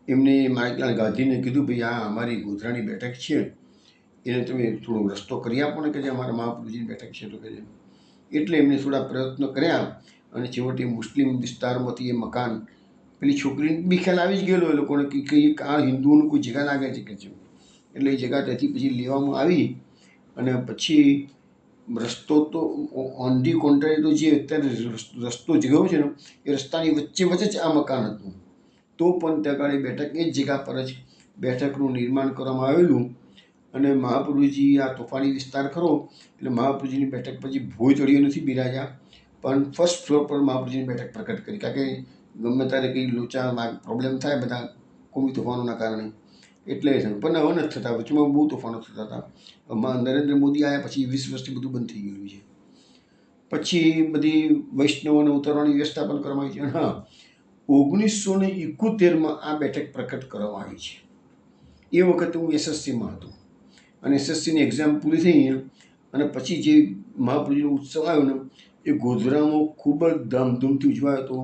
એમને માણેકલાલ ગાંધીને કીધું ભાઈ આ અમારી ગોધરાની બેઠક છે, એને તમે થોડો રસ્તો કરી આપો ને કે જે અમારા મહાપુરુષજીની બેઠક છે તો કે છે. એટલે એમને થોડા પ્રયત્નો કર્યા, અને છેવટે મુસ્લિમ વિસ્તારમાંથી એ મકાન, પેલી છોકરીને બી ખ્યાલ આવી જ ગયેલો એ લોકોને કે આ હિન્દુઓનું કોઈ જગ્યા લાગે છે કે છે. એટલે એ જગ્યા ત્યાંથી પછી લેવામાં આવી, અને પછી રસ્તો તો ઓન ધી કોન્ટ્રારી તો જે અત્યારે રસ્તો જગ્યાઓ છે ને એ રસ્તાની વચ્ચે જ આ મકાન હતું. તો પણ ત્યાં આગળ બેઠક એ જ જગ્યા પર જ બેઠકનું નિર્માણ કરવામાં આવેલું. અને મહાપુરુષજી આ તોફાની વિસ્તાર ખરો એટલે મહાપુરુષજીની બેઠક પછી ભોય તળીએ નથી બિરાજ્યા, પણ ફર્સ્ટ ફ્લોર પર મહાપુરુષજીની બેઠક પ્રકટ કરી. કારણ કે ગમે ત્યારે કંઈ લોચા પ્રોબ્લેમ થાય બધા કોમી તોફાનોના કારણે, એટલે થયું. પણ હવે નથી થતા, વચમાં બહુ તોફાનો થતા હતા. નરેન્દ્ર મોદી આવ્યા પછી 20 વર્ષથી બધું બંધ થઈ ગયેલું છે. પછી બધી વૈષ્ણવોને ઉતરવાની વ્યવસ્થા પણ કરવામાં આવી છે. હા, 1971માં આ બેઠક પ્રકટ કરવામાં આવી છે. એ વખતે હું SSCમાં હતો, અને SSCની એક્ઝામ પૂરી થઈ, અને પછી જે મહાપુરુષજીનો ઉત્સવ આવ્યો ને એ ગોધરામાં ખૂબ જ ધામધૂમથી ઉજવાયો હતો.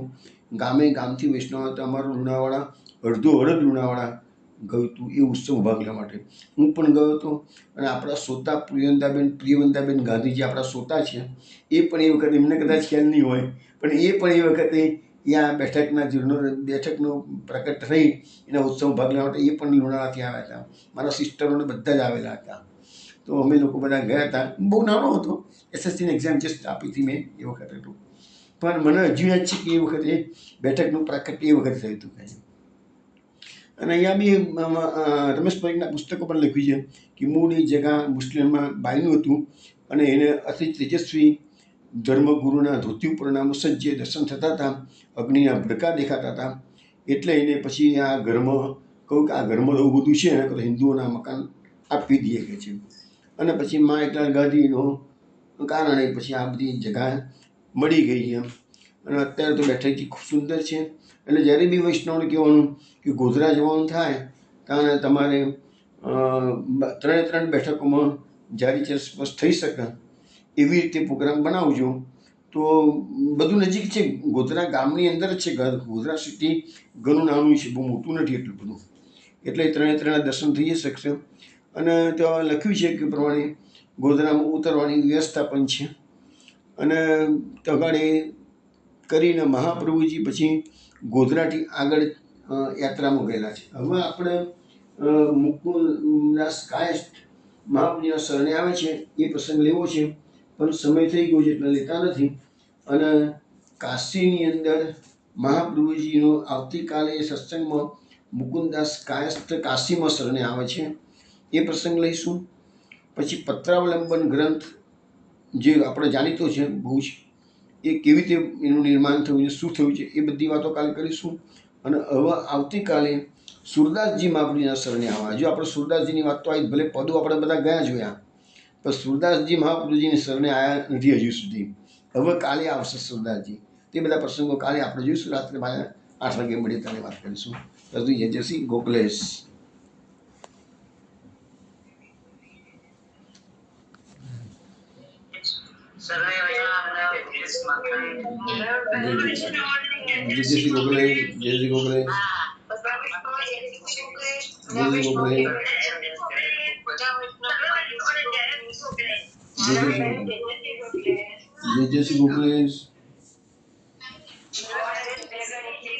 ગામથી વૈષ્ણવ હતા. અમારું લુણાવાડા અડધો અડધ લુણાવાડા ગયું હતું એ ઉત્સવમાં ભાગ લેવા માટે. હું પણ ગયો હતો, અને આપણા સોતા પ્રિયવંતાબેન ગાંધીજી આપણા સોતા છે, એ પણ એ વખતે એમને કદાચ ખ્યાલ નહીં હોય, પણ એ પણ એ વખતે આ બેઠકનો પ્રકટ થઈ એના ઉત્સવમાં ભાગ લેવા માટે એ પણ લુણાવાડાથી આવ્યા હતા. મારા સિસ્ટરોને બધા જ આવેલા હતા. તો અમે લોકો બધા ગયા હતા. બહુ નાનો હતો, SSCની એક્ઝામ જસ્ટ આપી હતી મેં એ વખતે હતું. પણ મને હજુ યાદ છે કે એ વખતે બેઠકનું પ્રાકટ્ય એ વખતે થયું હતું. અને અહીંયા બી રમેશ પરીખના પુસ્તકો પણ લખ્યું છે કે મૂળની જગા મુસ્લિમમાં બાયનું હતું, અને એને અતિ તેજસ્વી ધર્મગુરુના ધોતી ઉપરના મુસજ્જે દર્શન થતા હતા, અગ્નિના ભડકા દેખાતા હતા. એટલે એને પછી આ ઘરમાં કહું કે આ ઘરમાં એવું બધું છે ને તો હિન્દુઓના મકાન આપી દઈએ કે છે. અને પછી માણેકલાલ ગાંધીનો કારણે પછી આ બધી જગા મળી ગઈ એમ. અને અત્યારે તો બેઠક ખૂબ સુંદર છે. એટલે જ્યારે બી વૈષ્ણવને કહેવાનું કે ગોધરા જવાનું થાય ત્યારે તમારે 3 બેઠકોમાં જારી ચર્ચ થઈ શકે એવી રીતે પ્રોગ્રામ બનાવજો. તો બધું નજીક છે, ગોધરા ગામની અંદર જ છે. ગોધરા સિટી ઘણું નાનું છે, બહુ મોટું નથી એટલું બધું. એટલે 3 દર્શન થઈ શકશે. અને ત્યાં લખ્યું છે કે પ્રમાણે ગોધરામાં ઉતરવાની વ્યવસ્થા પણ છે. અને તગાડે કરીને મહાપ્રભુજી પછી ગોધરાથી આગળ યાત્રામાં ગયેલા છે. હવે આપણે મુકુદાસ કાયસ્થ મહાપ્રભુજીના શરણે આવે છે એ પ્રસંગ લેવો છે, પણ સમય થઈ ગયો છે એટલે લેતા નથી. અને કાશીની અંદર મહાપ્રભુજીનો આવતીકાલે સત્સંગમાં મુકુંદાસ કાયસ્થ કાશીમાં શરણે આવે છે, એ પ્રસંગ લઈશું. પછી પત્રાવલંબન ગ્રંથ જે આપણે જાણીતો છે બહુ જ, એ કેવી રીતે એનું નિર્માણ થયું છે, શું થયું છે, એ બધી વાતો કાલે કરીશું. અને હવે આવતીકાલે સુરદાસજી મહાપ્રભુજીના શરણે આવવા. જો આપણે સુરદાસજીની વાત તો આવી, ભલે પદો આપણે બધા ગયા જોયા, પણ સુરદાસજી મહાપ્રભુજીની શરણે આવ્યા નથી હજુ સુધી. હવે કાલે આવશે સુરદાસજી. તે બધા પ્રસંગો કાલે આપણે જોઈશું. રાત્રે 8 વાગે મળીએ ત્યારે વાત કરીશું. હજુ જય શ્રી ગોખલેશ. જય શ્રી ગોખલેશ, જય શ્રી ગોખલેશ, જય શ્રી ગોખલેશ, જય શ્રી ગોખલેશ.